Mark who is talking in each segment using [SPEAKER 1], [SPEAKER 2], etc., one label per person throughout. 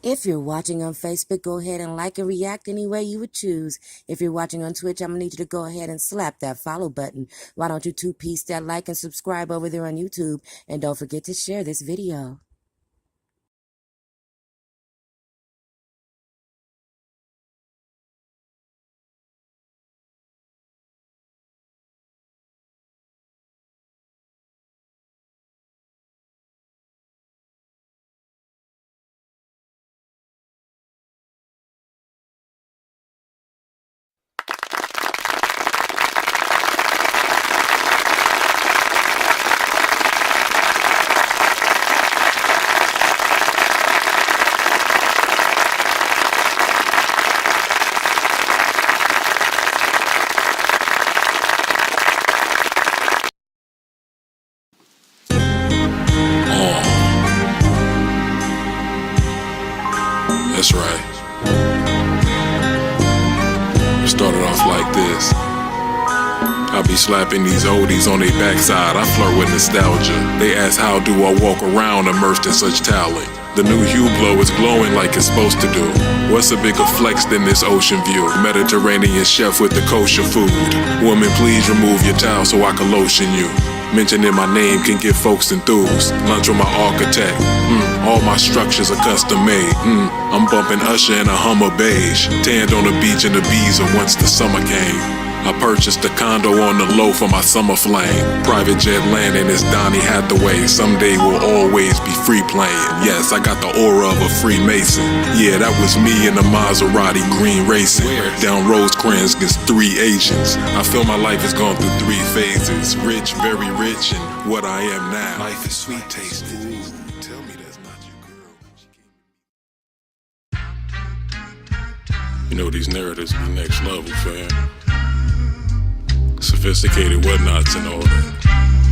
[SPEAKER 1] If you're watching on Facebook, go ahead and like and react any way you would choose. If you're watching on Twitch, I'm going to need you to go ahead and slap that follow button. Why don't you two-piece that like and subscribe over there on YouTube? And don't forget to share this video.
[SPEAKER 2] That's right. We started off like this. I be slapping these oldies on their backside. I flirt with nostalgia. They ask how do I walk around immersed in such talent. The new Hublot is glowing like it's supposed to do. What's a bigger flex than this ocean view? Mediterranean chef with the kosher food. Woman, please remove your towel so I can lotion you. Mentioning my name can get folks enthused. Lunch with my architect. All my structures are custom made. I'm bumping Usher in a Hummer beige. Tanned on the beach in the Ibiza once the summer came. I purchased a condo on the low for my summer flame. Private jet landing is Donnie Hathaway. Someday we'll always be free playing. Yes, I got the aura of a Freemason. Yeah, that was me in a Maserati green racing. Down Rosecrans against 3 Asians. I feel my life has gone through 3 phases. Rich, very rich, and what I am now. Life is sweet tasting. Tell me that's not your girl. You know these narratives be next level, fam. Sophisticated whatnots and all that.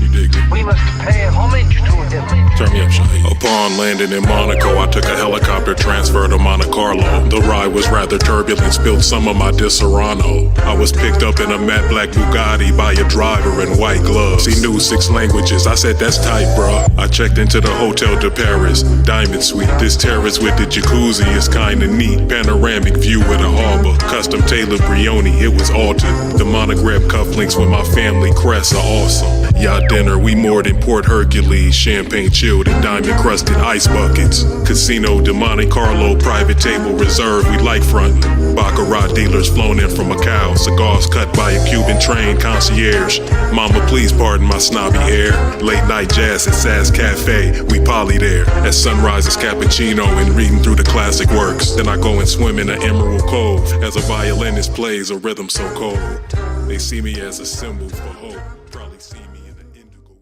[SPEAKER 2] You dig me?
[SPEAKER 3] We must pay homage to him.
[SPEAKER 2] Turn me up, Shaheed. Upon landing in Monaco, I took a helicopter transfer to Monte Carlo. The ride was rather turbulent, spilled some of my Disaronno. I was picked up in a matte black Bugatti by a driver in white gloves. He knew 6 languages. I said, that's tight, bruh. I checked into the Hotel de Paris, Diamond Suite. This terrace with the jacuzzi is kinda neat. Panoramic view of the harbor. Custom tailored Brioni, it was altered. The monogrammed cufflinks with my family crest are awesome. Yacht dinner, we moored in Port Hercules. Champagne chilled in diamond-crusted ice buckets. Casino de Monte Carlo, private table reserved, we like frontin'. Baccarat dealers flown in from Macau. Cigars cut by a Cuban train concierge. Mama, please pardon my snobby hair. Late night jazz at Sass Cafe, we poly there. At sunrises cappuccino and reading through the classic works. Then I go and swim in an Emerald Cove as a violinist plays a rhythm so cold. They see me as a symbol for hope. Probably see me in an indigo robe.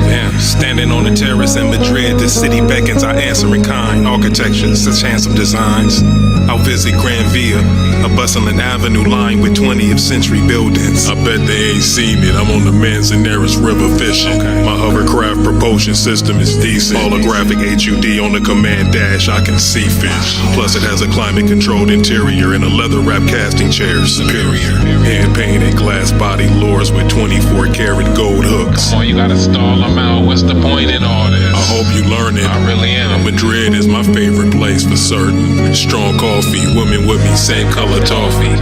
[SPEAKER 2] Damn, standing on the terrace in Madrid, the city beckons, I answer in kind. Architecture, such handsome designs. I'll visit Gran Via, a bustling avenue lined with 20th century buildings. I bet they ain't seen it, I'm on the Manzanares River fishing. My hovercraft propulsion system is decent. Holographic HUD on the command dash, I can see fish. Plus it has a climate controlled interior and a leather wrap casting chair, superior. Hand painted glass body lures with 24 karat gold hooks.
[SPEAKER 4] Come on, you gotta stall them out. What's the point in all this?
[SPEAKER 2] I hope you learn it.
[SPEAKER 4] I really am.
[SPEAKER 2] Madrid is my favorite place for certain. Strong coffee, women with me, same color toffee.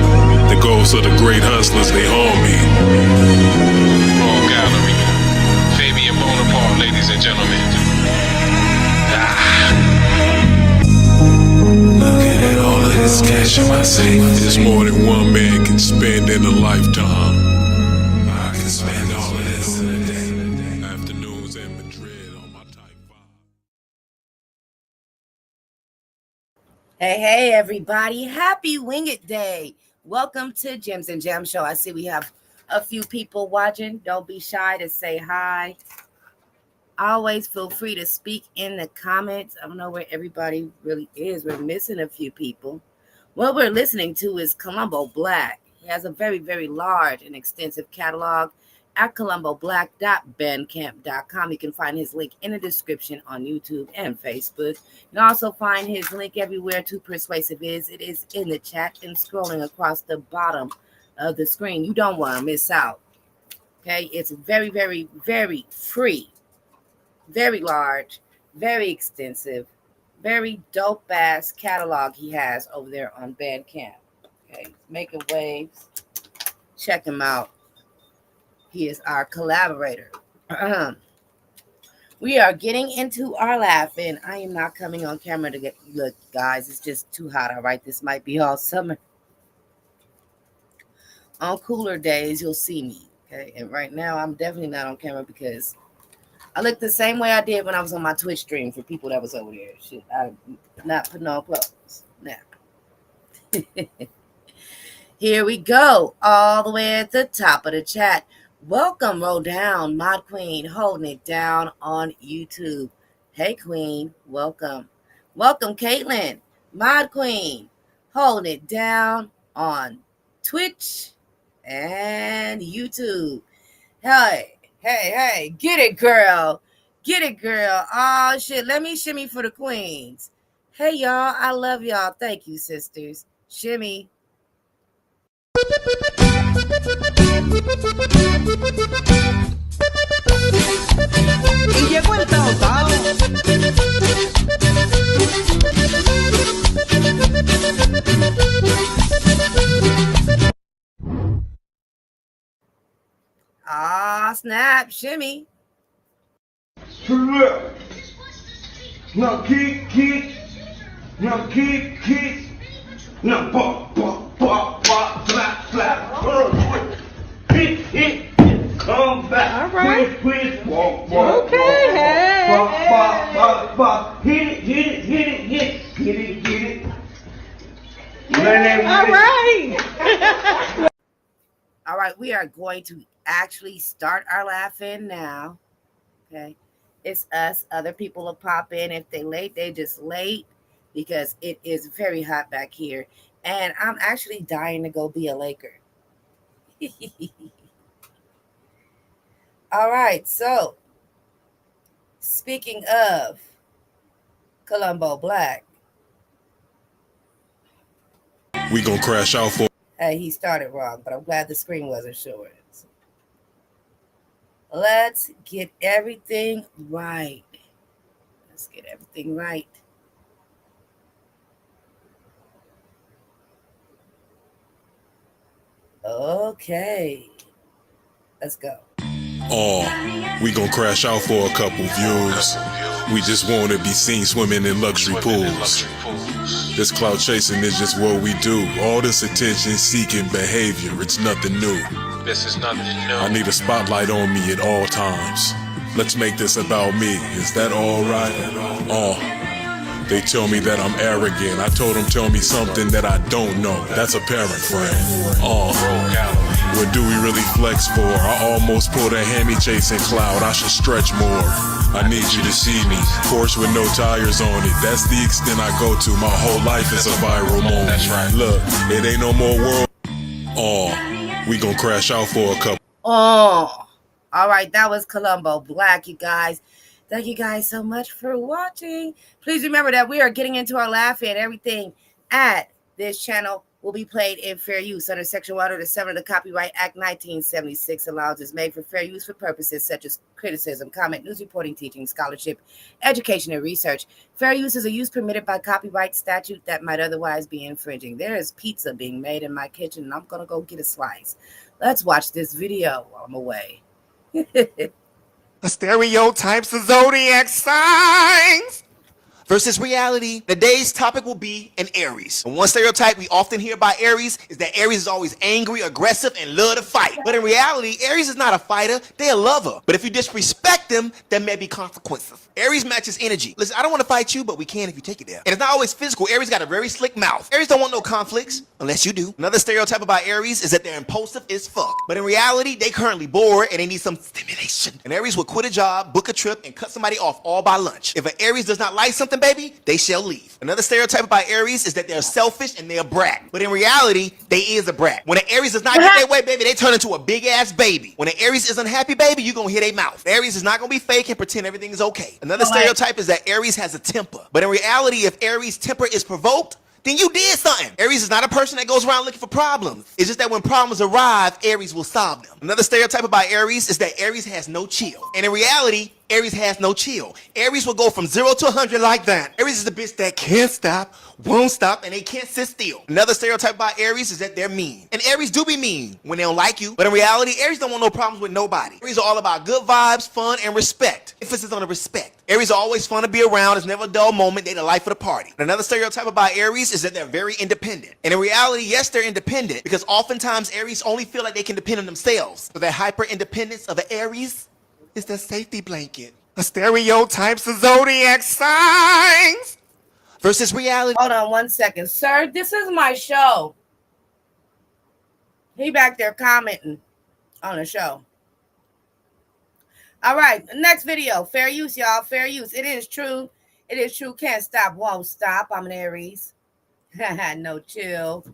[SPEAKER 2] The ghosts of the great hustlers, they haunt me.
[SPEAKER 4] Royal Gallery. Fabian Bonaparte, ladies and gentlemen.
[SPEAKER 2] Looking at all of this cash in my safe. It's more than one man can spend in a lifetime. I can spend all of this in a day. Afternoons in Madrid on my type 5.
[SPEAKER 1] Hey, everybody. Happy Wing It Day. Welcome to Gems and Jam Show. I see we have a few people watching. Don't be shy to say hi. Always feel free to speak in the comments. I don't know where everybody really is. We're missing a few people. What we're listening to is Colombo Black. He has a very, very large and extensive catalog at colomboblack.bandcamp.com. You can find his link in the description on YouTube and Facebook. You can also find his link everywhere. Too Persuasive is. It is in the chat and scrolling across the bottom of the screen. You don't want to miss out. Okay, it's very, very, very free, very large, very extensive, very dope ass catalog he has over there on Bandcamp. Okay, making waves. Check him out. He is our collaborator. We are getting into our laughing. I am not coming on camera to look, guys. It's just too hot. All right, this might be all summer. On cooler days, you'll see me. Okay, and right now I'm definitely not on camera because I look the same way I did when I was on my Twitch stream for people that was over there. Shit, I'm not putting on clothes now. Here we go, all the way at the top of the chat. Welcome, Roll Down, Mod Queen, holding it down on YouTube. Hey, Queen, welcome. Welcome, Caitlin, Mod Queen, holding it down on Twitch and YouTube. Hey, get it, girl. Get it, girl. Oh, shit, let me shimmy for the queens. Hey, y'all, I love y'all. Thank you, sisters. Shimmy.
[SPEAKER 5] Y llegó el taotao.
[SPEAKER 1] Ah, snap, shimmy.
[SPEAKER 6] No kick, no kick, no pop, slap, hit, come back.
[SPEAKER 5] All right.
[SPEAKER 6] Quick, walk,
[SPEAKER 5] Okay, hey.
[SPEAKER 6] Bop, hit it.
[SPEAKER 5] All right.
[SPEAKER 1] All right, we are going to actually start our laugh-in now. Okay, it's us. Other people will pop in. If they late, they just late because it is very hot back here. And I'm actually dying to go be a Laker. All right, so speaking of Colombo Black.
[SPEAKER 2] We gonna crash out for.
[SPEAKER 1] Hey, he started wrong, but I'm glad the screen wasn't showing. Let's get everything right. Okay. Let's go.
[SPEAKER 2] Oh, we gonna crash out for a couple views. We just want to be seen swimming in luxury pools. This cloud chasing is just what we do. All this attention seeking behavior, it's nothing new.
[SPEAKER 4] This is nothing new.
[SPEAKER 2] I need a spotlight on me at all times. Let's make this about me. Is that alright? Oh, they tell me that I'm arrogant. I told them tell me something that I don't know. That's apparent, friend. Oh, what do we really flex for? I almost pulled a hammy chasing cloud. I should stretch more. I need you to see me. Porsche with no tires on it. That's the extent I go to. My whole life is a viral moment.
[SPEAKER 4] That's right.
[SPEAKER 2] Look, it ain't no more world. Oh, we gon' crash out for a couple.
[SPEAKER 1] Oh, all right. That was Colombo Black, you guys. Thank you guys so much for watching. Please remember that we are getting into our laugh-in. Everything at this channel will be played in fair use under Section 107 of the Copyright Act 1976. Allowance is made for fair use for purposes such as criticism, comment, news reporting, teaching, scholarship, education, and research. Fair use is a use permitted by copyright statute that might otherwise be infringing. There is pizza being made in my kitchen, and I'm going to go get a slice. Let's watch this video while I'm away.
[SPEAKER 7] The stereotypes of zodiac signs versus reality. Today's topic will be an Aries. And one stereotype we often hear about Aries is that Aries is always angry, aggressive, and love to fight. But in reality, Aries is not a fighter, they're a lover. But if you disrespect them, there may be consequences. Aries matches energy. Listen, I don't want to fight you, but we can if you take it there. And it's not always physical. Aries got a very slick mouth. Aries don't want no conflicts, unless you do. Another stereotype about Aries is that they're impulsive as fuck. But in reality, they currently bored and they need some stimulation. An Aries will quit a job, book a trip, and cut somebody off all by lunch. If an Aries does not like something, baby, they shall leave. Another stereotype about Aries is that they're selfish and they're a brat. But in reality, they is a brat. When an Aries does not get their way, baby, they turn into a big ass baby. When an Aries is unhappy, baby, you gonna hear their mouth. Aries is not gonna be fake and pretend everything is okay. Another stereotype is that Aries has a temper. But in reality, if Aries' temper is provoked, then you did something. Aries is not a person that goes around looking for problems. It's just that when problems arrive, Aries will solve them. Another stereotype about Aries is that Aries has no chill. And in reality, Aries has no chill. Aries will go from 0 to 100 like that. Aries is the bitch that can't stop, won't stop, and they can't sit still. Another stereotype about Aries is that they're mean. And Aries do be mean when they don't like you. But in reality, Aries don't want no problems with nobody. Aries are all about good vibes, fun, and respect. Emphasis on the respect. Aries are always fun to be around. It's never a dull moment. They the life of the party. Another stereotype about Aries is that they're very independent. And in reality, yes, they're independent because oftentimes Aries only feel like they can depend on themselves. So that hyper independence of the Aries is the safety blanket. The stereotypes of zodiac signs versus reality.
[SPEAKER 1] Hold on 1 second. Sir, this is my show. He back there commenting on the show. All right, next video. Fair use, y'all. Fair use. It is true. It is true. Can't stop, won't stop. I'm an Aries. No chill.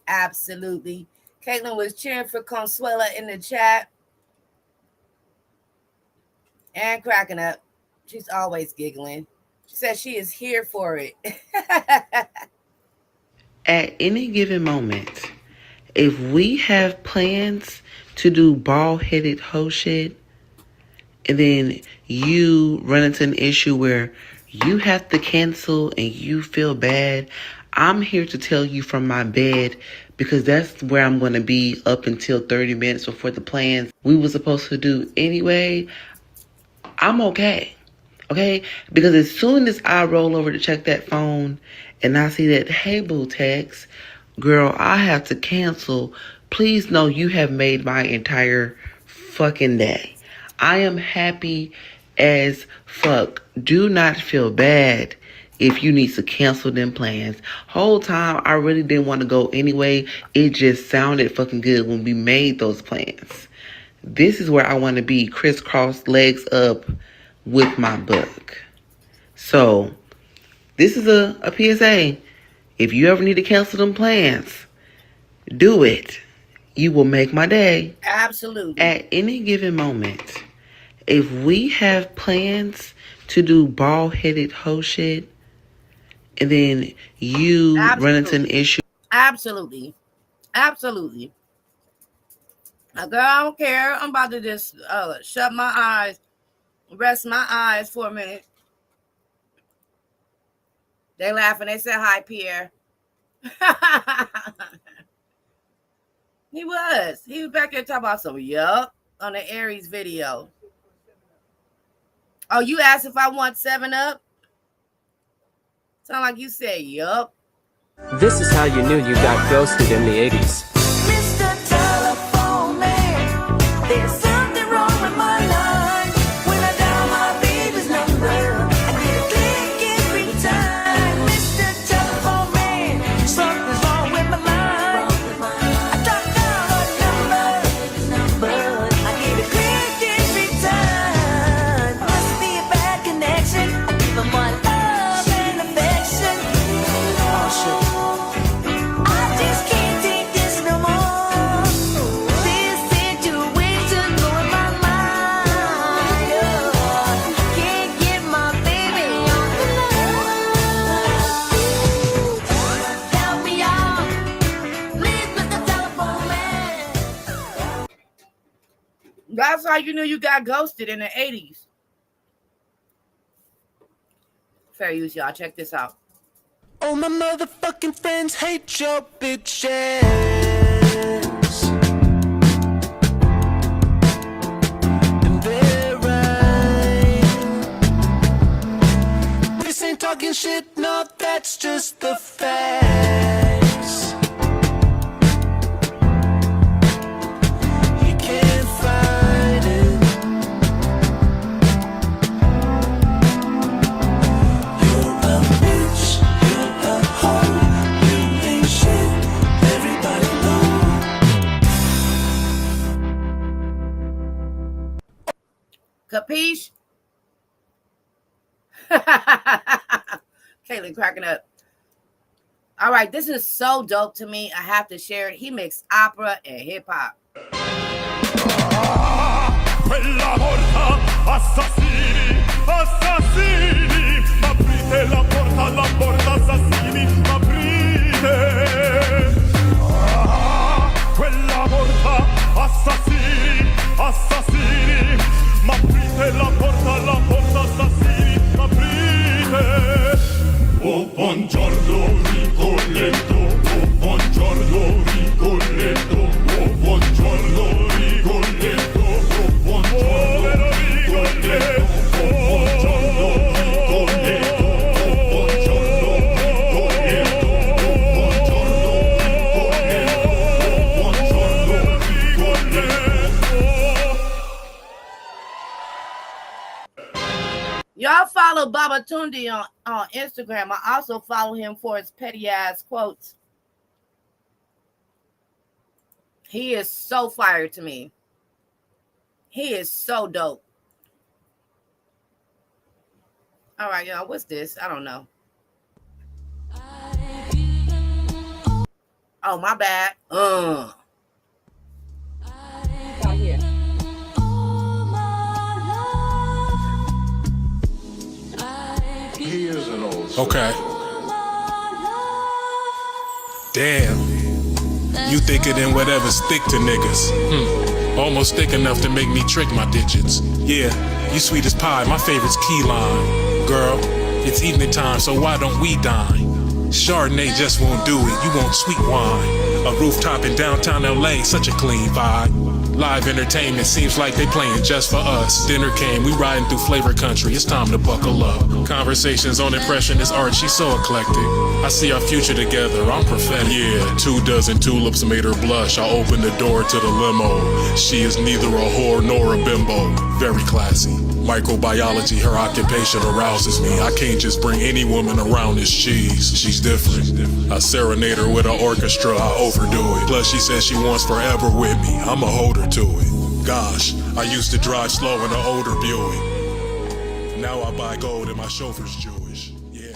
[SPEAKER 1] Absolutely. Caitlin was cheering for Consuela in the chat. And cracking up. She's always giggling. She says she is here for it.
[SPEAKER 8] At any given moment, if we have plans to do bald-headed hoe shit, and then you run into an issue where you have to cancel and you feel bad, I'm here to tell you from my bed, because that's where I'm going to be up until 30 minutes before the plans we were supposed to do anyway. I'm okay. Okay? Because as soon as I roll over to check that phone and I see that, hey, boo text, girl, I have to cancel. Please know you have made my entire fucking day. I am happy as fuck. Do not feel bad if you need to cancel them plans. Whole time, I really didn't want to go anyway. It just sounded fucking good when we made those plans. This is where I want to be, crisscross legs up with my book. So, this is a PSA. If you ever need to cancel them plans, do it. You will make my day.
[SPEAKER 1] Absolutely.
[SPEAKER 8] At any given moment, if we have plans to do bald-headed hoe shit, and then you run into an issue.
[SPEAKER 1] Absolutely. Absolutely. Now, girl, I don't care. I'm about to just shut my eyes, rest my eyes for a minute. They laughing. They said, hi, Pierre. He was back there talking about some yup on the Aries video. Oh, you asked if I want 7-Up? Sound like you said yup.
[SPEAKER 9] This is how you knew you got ghosted in the 80s.
[SPEAKER 10] Mr. Telephone Man, there's something wrong with my line. When I dial my baby's number, I get a click every time. Mr. Telephone Man, something's wrong with my line. I talk down her number, I get a click every time. Must be a bad connection. I give them my love and affection. Oh, shit. I just can't take this no more. This situation blowing my mind. Oh, can't get my baby on the line. Help me out, please, Mr. Telephone Man.
[SPEAKER 1] That's how you knew you got ghosted in the 80s. Fair use, y'all. Check this out.
[SPEAKER 10] Oh, my motherfucking friends hate your bitch ass. And they're right. This ain't talking shit, no, that's just the facts. You can't fight it. You're a bitch, you're a hoe, you ain't shit, everybody know.
[SPEAKER 1] Capiche? Caitlin cracking up. All right, this is so dope to me. I have to share it. He mixed opera and hip hop.
[SPEAKER 11] Quella porta, assassini, assassini, aprite la porta, assassini, aprite.
[SPEAKER 1] Y'all follow Baba Tundi on Instagram. I also follow him for his petty ass quotes. He is so fire to me. He is so dope. All right, y'all. What's this? I don't know. Oh, my bad. Out here.
[SPEAKER 2] He is an old
[SPEAKER 4] Okay. Damn. You thicker than whatever stick to niggas. Almost thick enough to make me trick my digits. Yeah, you sweet as pie, my favorite's key lime. Girl, it's evening time, so why don't we dine? Chardonnay just won't do it, you want sweet wine. A rooftop in downtown LA, such a clean vibe. Live entertainment seems like they playing just for us. Dinner came, we riding through flavor country, it's time to buckle up. Conversations on impressionist art, she's so eclectic. I see our future together, I'm prophetic. Yeah, 24 tulips made her blush, I opened the door to the limo. She is neither a whore nor a bimbo, very classy. Microbiology, her occupation arouses me. I can't just bring any woman around this cheese. She's different. I serenade her with an orchestra, I overdo it. Plus she says she wants forever with me, I'ma hold her to it. Gosh, I used to drive slow in an older Buick. Now I buy gold and my chauffeur's Jewish. Yeah,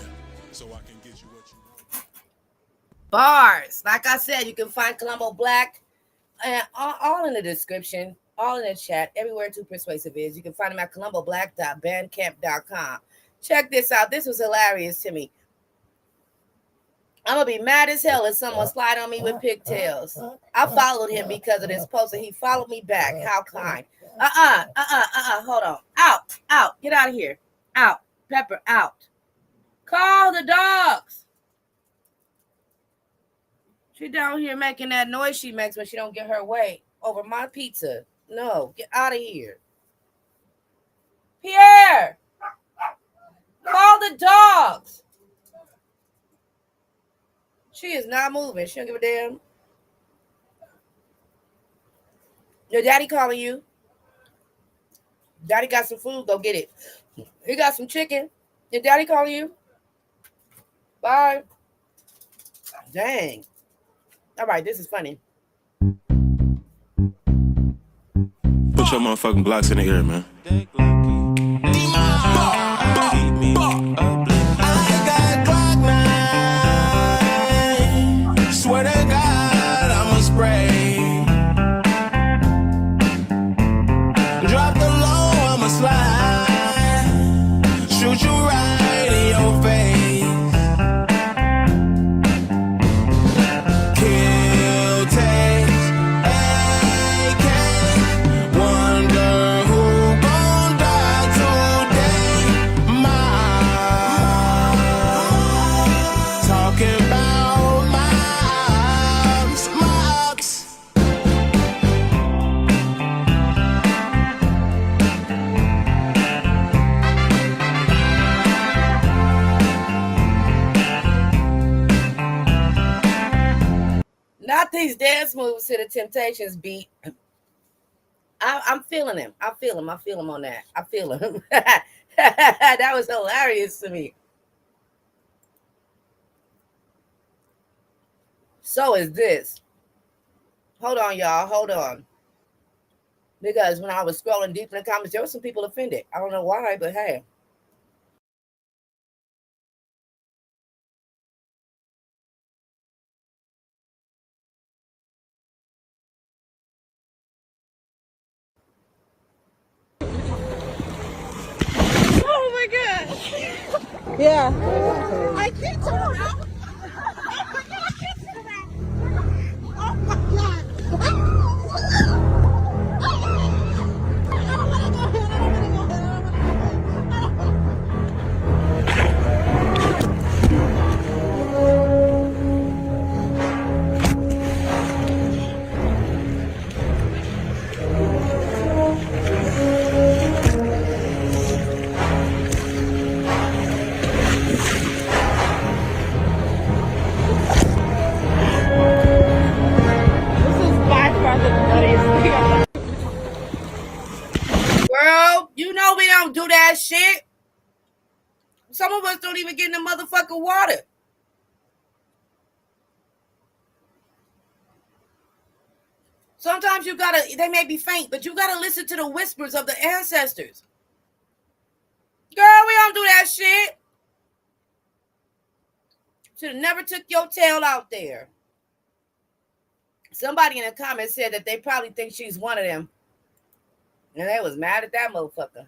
[SPEAKER 4] so I can get you what you want.
[SPEAKER 1] Bars. Like I said, you can find Colombo Black and all in the description. All in the chat, everywhere Too Persuasive is. You can find them at colomboblack.bandcamp.com. Check this out. This was hilarious to me. I'm going to be mad as hell if someone slide on me with pigtails. I followed him because of this post, and he followed me back. How kind. Hold on. Out. Get out of here. Out. Pepper, out. Call the dogs. She down here making that noise she makes when she don't get her way over my pizza. No, get out of here. Pierre, call the dogs. She is not moving. She don't give a damn. Your daddy calling you. Daddy got some food. Go get it. He got some chicken. Your daddy calling you. Bye. Dang. All right, this is funny.
[SPEAKER 12] Put your motherfucking blocks in the air, man. Swear to God, I'ma spray. Drop the low, I'ma slide. Shoot you right in your face. Kill takes AK. Wonder who gon' die today. Mom, talking about mobs.
[SPEAKER 1] Not these dance moves to the Temptations beat. I'm feeling him. I feel him on that. I feel him. That was hilarious to me. So is this. Hold on, y'all. Hold on. Because when I was scrolling deep in the comments, there were some people offended. I don't know why, but hey.
[SPEAKER 5] Oh my god. Yeah. I can't turn around. Oh my god.
[SPEAKER 1] Some of us don't even get in the motherfucking water. Sometimes they may be faint, but you gotta listen to the whispers of the ancestors. Girl, we don't do that shit. Should have never took your tail out there. Somebody in the comments said that they probably think she's one of them. And they was mad at that motherfucker.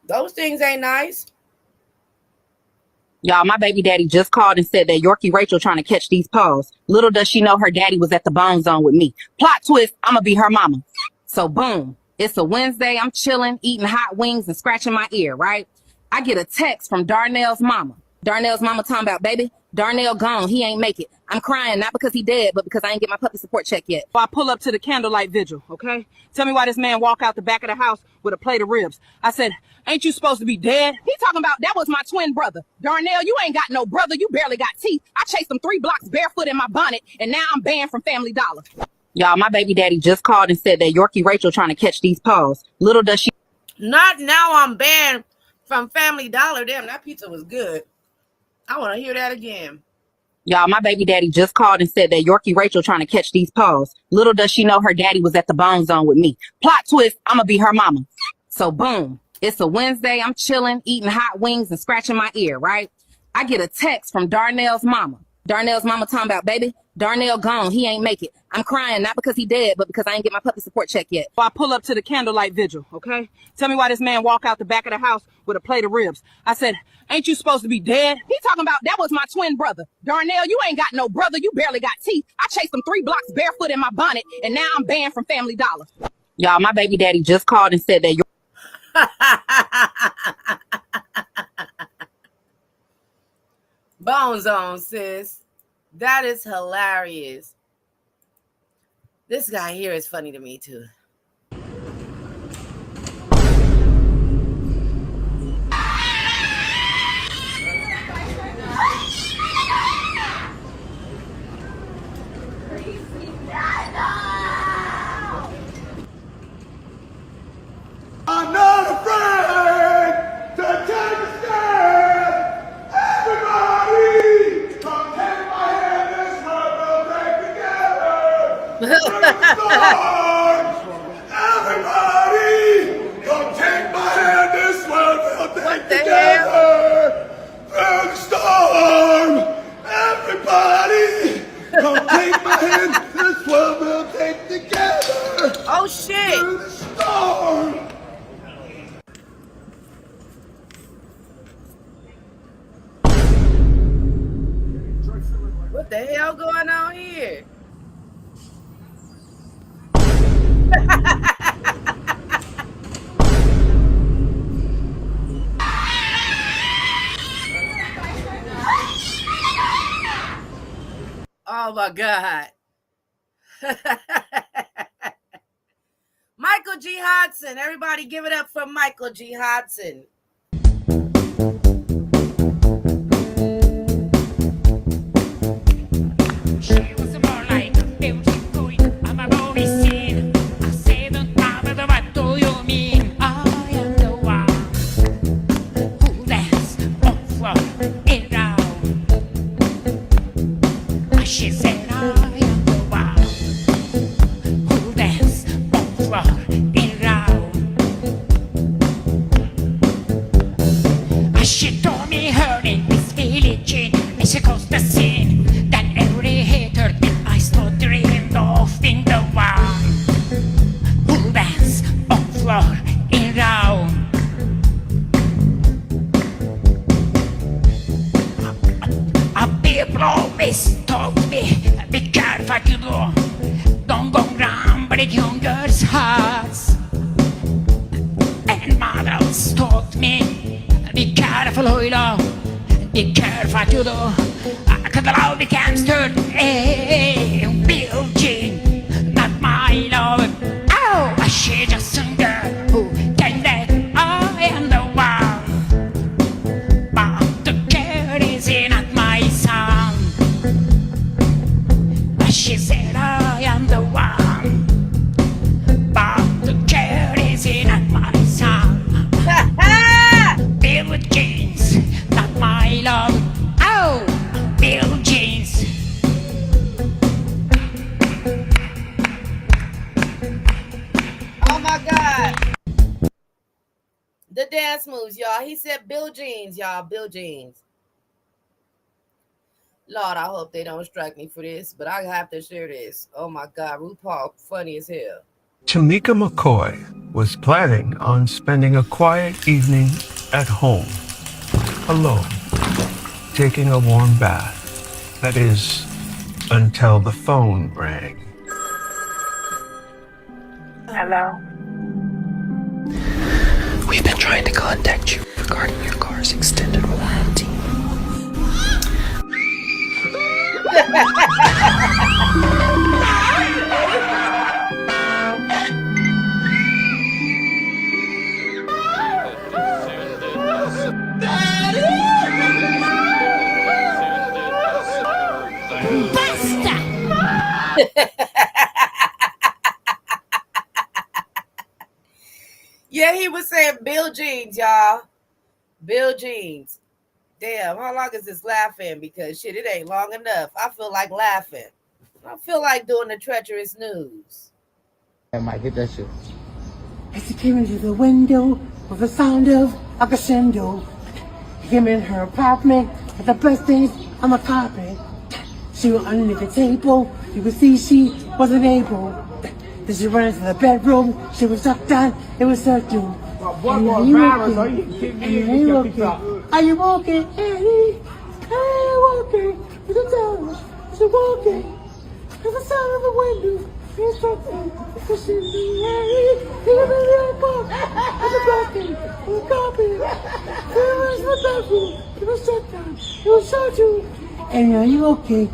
[SPEAKER 1] Those things ain't nice.
[SPEAKER 13] Y'all, my baby daddy just called and said that Yorkie Rachel trying to catch these paws. Little does she know her daddy was at the Bone Zone with me. Plot twist, I'ma be her mama. So boom, it's a Wednesday, I'm chilling, eating hot wings and scratching my ear, right? I get a text from Darnell's mama. Darnell's mama talking about, baby, Darnell gone, he ain't make it. I'm crying, not because he dead, but because I ain't get my puppy support check yet.
[SPEAKER 14] I pull up to the candlelight vigil, okay? Tell me why this man walk out the back of the house with a plate of ribs. I said, ain't you supposed to be dead?
[SPEAKER 13] He talking about, that was my twin brother. Darnell, you ain't got no brother, you barely got teeth. I chased him 3 blocks barefoot in my bonnet, and now I'm banned from Family Dollar. Y'all, my baby daddy just called and said that Yorkie Rachel trying to catch these paws. Little does she...
[SPEAKER 1] Not now I'm banned from Family Dollar. Damn, that pizza was good. I want to hear that again.
[SPEAKER 13] Y'all, my baby daddy just called and said that Yorkie Rachel trying to catch these paws. Little does she know her daddy was at the Bone Zone with me. Plot twist, I'ma be her mama. So boom, it's a Wednesday, I'm chilling, eating hot wings and scratching my ear, right? I get a text from Darnell's mama. Darnell's mama talking about, baby, Darnell gone, he ain't make it. I'm crying, not because he dead, but because I ain't get my puppy support check yet.
[SPEAKER 14] I pull up to the candlelight vigil, okay? Tell me why this man walk out the back of the house with a plate of ribs. I said, ain't you supposed to be dead?
[SPEAKER 13] He talking about, that was my twin brother. Darnell, you ain't got no brother, you barely got teeth. I chased him 3 blocks barefoot in my bonnet, and now I'm banned from Family Dollar. Y'all, my baby daddy just called and said that
[SPEAKER 1] Bone Zone, sis. That is hilarious. This guy here is funny to me, too.
[SPEAKER 6] I'm not afraid to take a stand. Everybody, come take my hand. This one we'll take together. Bring the storm. Everybody, come take my hand. This one we'll take together. Through the storm. Everybody, come take my hand. This one we'll take together.
[SPEAKER 1] Oh shit!
[SPEAKER 6] Through the storm.
[SPEAKER 1] What the hell going on here? Oh my God. Michael G. Hodson. Everybody give it up for Michael G. Hodson.
[SPEAKER 15] Don't go round breaking girls' hearts. And mothers taught me, be careful who you love, be careful what you do. Cause the love becomes turned Billie, not my love. Oh, she's just some girl who can that I am the one. But the girl is not my son. She said I am the one.
[SPEAKER 1] my God. The dance moves, y'all. He said Bill Jeans, y'all. Bill Jeans. Lord, I hope they don't strike me for this, but I have to share this. Oh my God, RuPaul, funny as hell.
[SPEAKER 16] Tamika McCoy was planning on spending a quiet evening at home, alone, taking a warm bath. That is, until the phone rang.
[SPEAKER 17] Hello? We've been trying to contact you regarding your car's extended warranty.
[SPEAKER 1] Yeah, he was saying Bill Jeans, y'all. Bill Jeans. Damn, how long is this laughing? Because shit, it ain't long enough. I feel like laughing. I feel like doing the treacherous news.
[SPEAKER 18] I might hit that shit.
[SPEAKER 19] As she came into the window with the sound of a crescendo, she came in her apartment with the best things on the carpet. She was underneath the table. You could see she wasn't able. Then she ran into the bedroom. She was sucked down. It was her doom. Are you okay? Are you okay, Annie? Are you okay? With the down, is it walking? With the sound of the window, he's talking. Pushing the Annie. He was in the book. With the balcony, with the carpet. He was in the bedroom. He was shut down. It was so true. Annie, are you okay?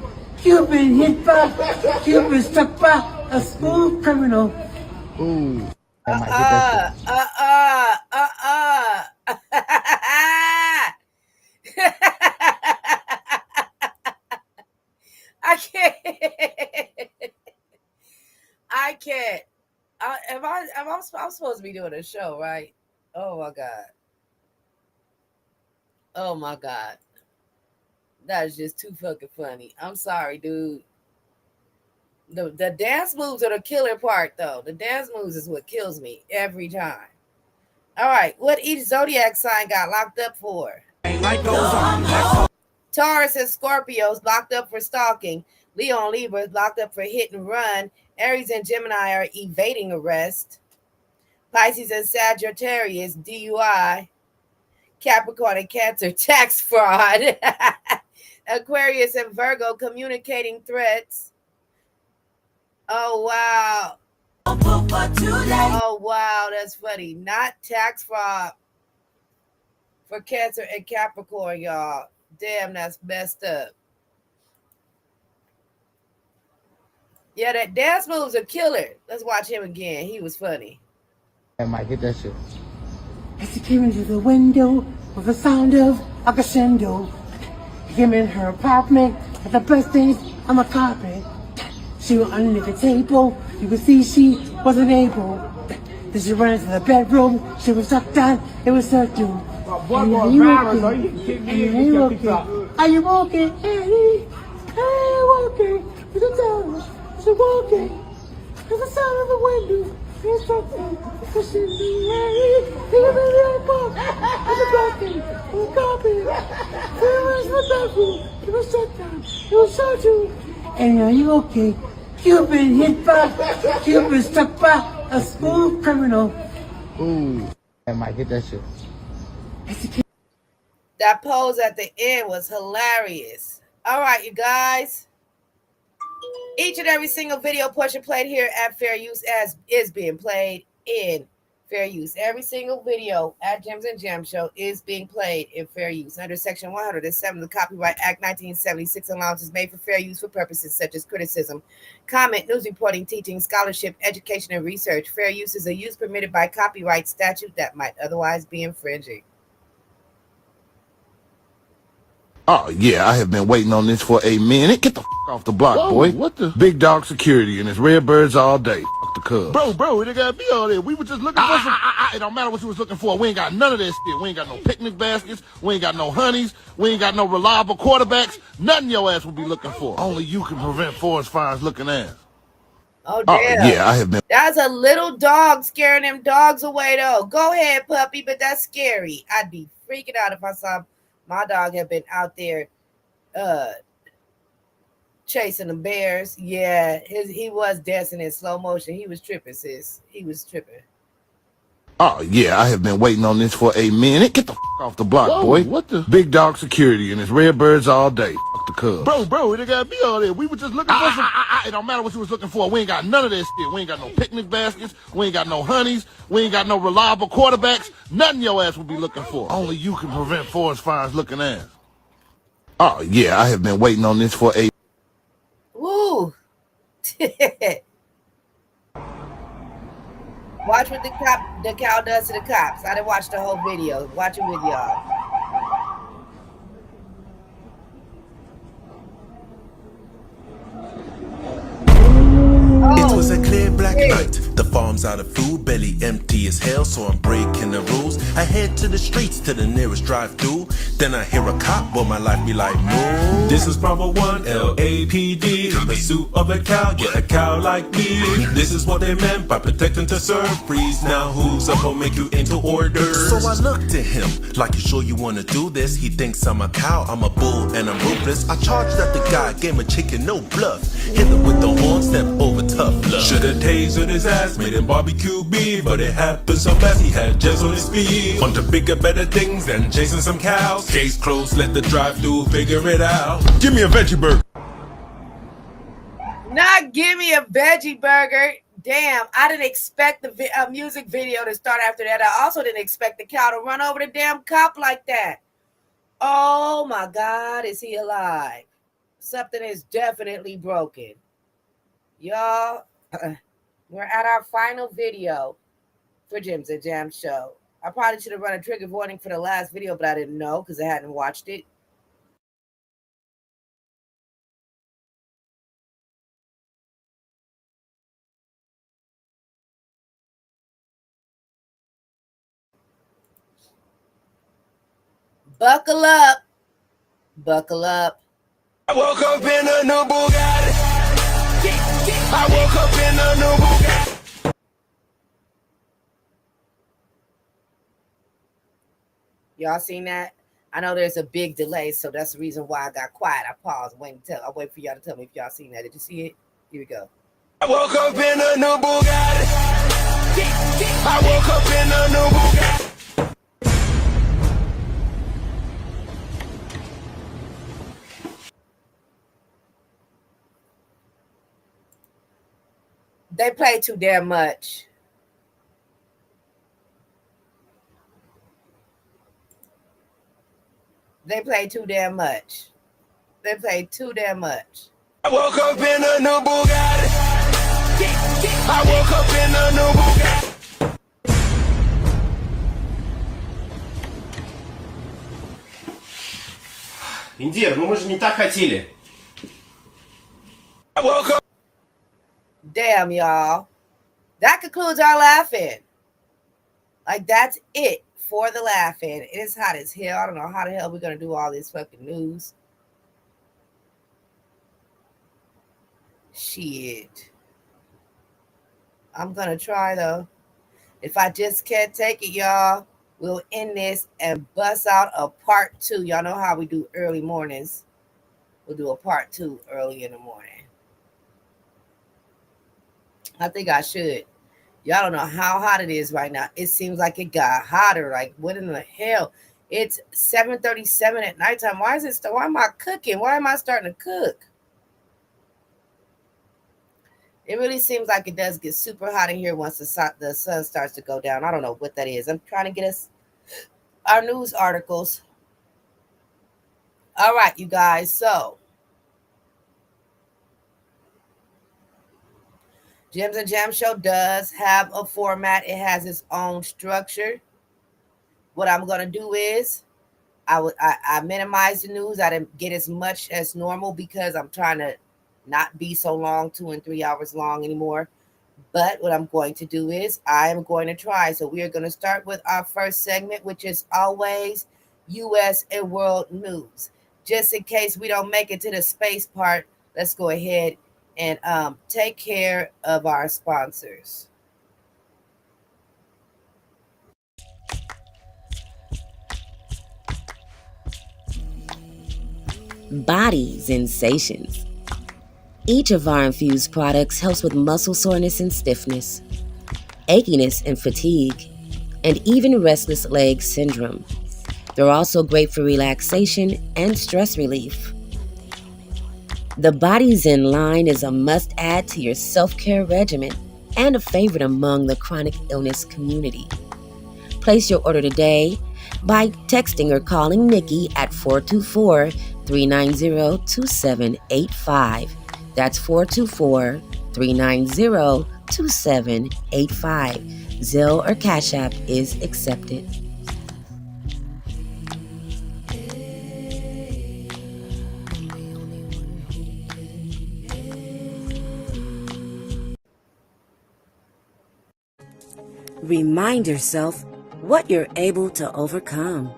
[SPEAKER 19] You've been hit by, you've been struck by a smooth criminal.
[SPEAKER 18] Ooh. I might hit that shit.
[SPEAKER 1] I can't. I can't. I'm supposed to be doing a show, right? Oh my God. Oh my God. That is just too fucking funny. I'm sorry, dude. The dance moves are the killer part, though. The dance moves is what kills me every time. All right, what each zodiac sign got locked up for? Taurus and Scorpios locked up for stalking. Leo and Libra is locked up for hit and run. Aries and Gemini are evading arrest. Pisces and Sagittarius, DUI. Capricorn and Cancer, tax fraud. Aquarius and Virgo, communicating threats. Oh, wow. Oh, wow, that's funny. Not tax fraud for Cancer and Capricorn, y'all. Damn, that's messed up. Yeah, that dance moves are killer. Let's watch him again. He was funny.
[SPEAKER 18] I might hit that shit.
[SPEAKER 19] As she came into the window with the sound of a crescendo, she came in her apartment with the best things on the carpet. She was underneath the table. You could see she wasn't able. Then she ran into the bedroom. She was sucked down. It was her doom. Are you okay? Are you okay, Annie? Are you okay? With the down, is it walking? With the sound of the window, he's talking. Pushing the Annie. He was in the book. With the balcony, with the carpet. He was in the bedroom. It was shut down. It was so true. Annie, are you okay? You've been hit by, you've been struck by a smooth criminal.
[SPEAKER 18] Ooh. I might hit that shit.
[SPEAKER 1] That pose at the end was hilarious. All right, you guys. Each and every single video portion played here at Fair Use as is being played in Fair Use. Every single video at Gems and Gem Show is being played in fair use. Under Section 107 of the Copyright Act 1976, allowances made for fair use for purposes such as criticism, comment, news reporting, teaching, scholarship, education, and research. Fair use is a use permitted by copyright statute that might otherwise be infringing.
[SPEAKER 20] Oh, yeah, I have been waiting on this for a minute. Get the off the block,
[SPEAKER 6] Whoa,
[SPEAKER 20] boy.
[SPEAKER 6] what the?
[SPEAKER 20] Big dog security and it's Redbirds all day. The Cubs.
[SPEAKER 6] Bro, it ain't gotta be all that. We were just looking for some.
[SPEAKER 20] It don't matter what you was looking for. We ain't got none of that shit. We ain't got no picnic baskets. We ain't got no honeys. We ain't got no reliable quarterbacks. Nothing your ass will be looking for. Only you can prevent forest fires looking ass.
[SPEAKER 1] Oh, damn.
[SPEAKER 20] Yeah, I have been.
[SPEAKER 1] That's a little dog scaring them dogs away, though. Go ahead, puppy, but that's scary. I'd be freaking out if I saw my dog had been out there chasing the bears. Yeah, he was dancing in slow motion. He was tripping, sis. He was tripping.
[SPEAKER 20] Oh, yeah, I have been waiting on this for a minute. Get the off the block, boy. What the? Big dog security and it's red birds all day. The cubs. Bro, it ain't gotta be all that. We were just looking for some. It don't matter what you was looking for. We ain't got none of that shit. We ain't got no picnic baskets. We ain't got no honeys. We ain't got no reliable quarterbacks. Nothing your ass would be looking for. Only you can prevent forest fires looking ass. Oh, yeah, I have been waiting on this for a.
[SPEAKER 1] Woo. Watch what the cow does to the cops. I didn't watch the whole video. Watch it with y'all.
[SPEAKER 21] It was a clear black night. The farm's out of food, belly empty as hell, so I'm breaking the rules. I head to the streets, to the nearest drive-through. Then I hear a cop, but my life be like, no. This is Bravo 1, LAPD. In pursuit of a cow, yeah, a cow like me. This is what they meant by protecting to serve. Freeze now, who's up will make you into orders. So I looked at him, like, you sure you wanna do this? He thinks I'm a cow, I'm a bull, and I'm ruthless. I charged at the guy, gave him a chicken, no bluff. Hit him with the horn, step over tough love. Should've tasered his ass, made him barbecue beef, but it happened so fast he had jets on his feet. On to bigger, better things than chasing some cows. Case closed, let the drive-thru figure it out. Give me a veggie burger.
[SPEAKER 1] Not give me a veggie burger. Damn, I didn't expect the music video to start after that. I also didn't expect the cow to run over the damn cop like that. Oh my God, is he alive? Something is definitely broken. Y'all, we're at our final video for Jim's and Jam Show. I probably should have run a trigger warning for the last video, but I didn't know because I hadn't watched it. Buckle up. Buckle up.
[SPEAKER 12] I woke up in a new Bugatti. I woke up in a new Bugatti.
[SPEAKER 1] Y'all seen that? I know there's a big delay, so that's the reason why I got quiet. I paused. I wait for y'all to tell me if y'all seen that. Did you see it? Here we go.
[SPEAKER 12] I woke up in a new Bugatti. I woke up in a new Bugatti.
[SPEAKER 1] They play too damn much. They play too damn much. They play too damn much.
[SPEAKER 12] I woke up in a new Bugatti. I woke up in a new Bugatti.
[SPEAKER 22] Индир, ну мы же не так хотели.
[SPEAKER 12] I woke up.
[SPEAKER 1] Damn, y'all. That concludes our laughing. Like, that's it for the laughing. It is hot as hell. I don't know how the hell we're going to do all this fucking news. Shit. I'm going to try, though. If I just can't take it, y'all, we'll end this and bust out a part 2. Y'all know how we do early mornings. We'll do a part 2 early in the morning. I think I should. Y'all don't know how hot it is right now. It seems like it got hotter. Like, what in the hell? It's 7:37 at nighttime. Why am I cooking? Why am I starting to cook? It really seems like it does get super hot in here once the sun starts to go down. I don't know what that is. I'm trying to get us our news articles. All right, you guys. So, Jim's and Jam Show does have a format. It has its own structure. What I'm going to do is I minimize the news. I didn't get as much as normal because I'm trying to not be so long, 2 and 3 hours long anymore. But what I'm going to do is I am going to try. So we are going to start with our first segment, which is always U.S. and world news. Just in case we don't make it to the space part, let's go ahead And take care of our sponsors.
[SPEAKER 3] Body sensations. Each of our infused products helps with muscle soreness and stiffness, achiness and fatigue, and even restless leg syndrome. They're also great for relaxation and stress relief. The Body Zen line is a must add to your self care regimen and a favorite among the chronic illness community. Place your order today by texting or calling Nikki at 424 390 2785. That's 424 390 2785. Zelle or Cash App is accepted. Remind yourself what you're able to overcome.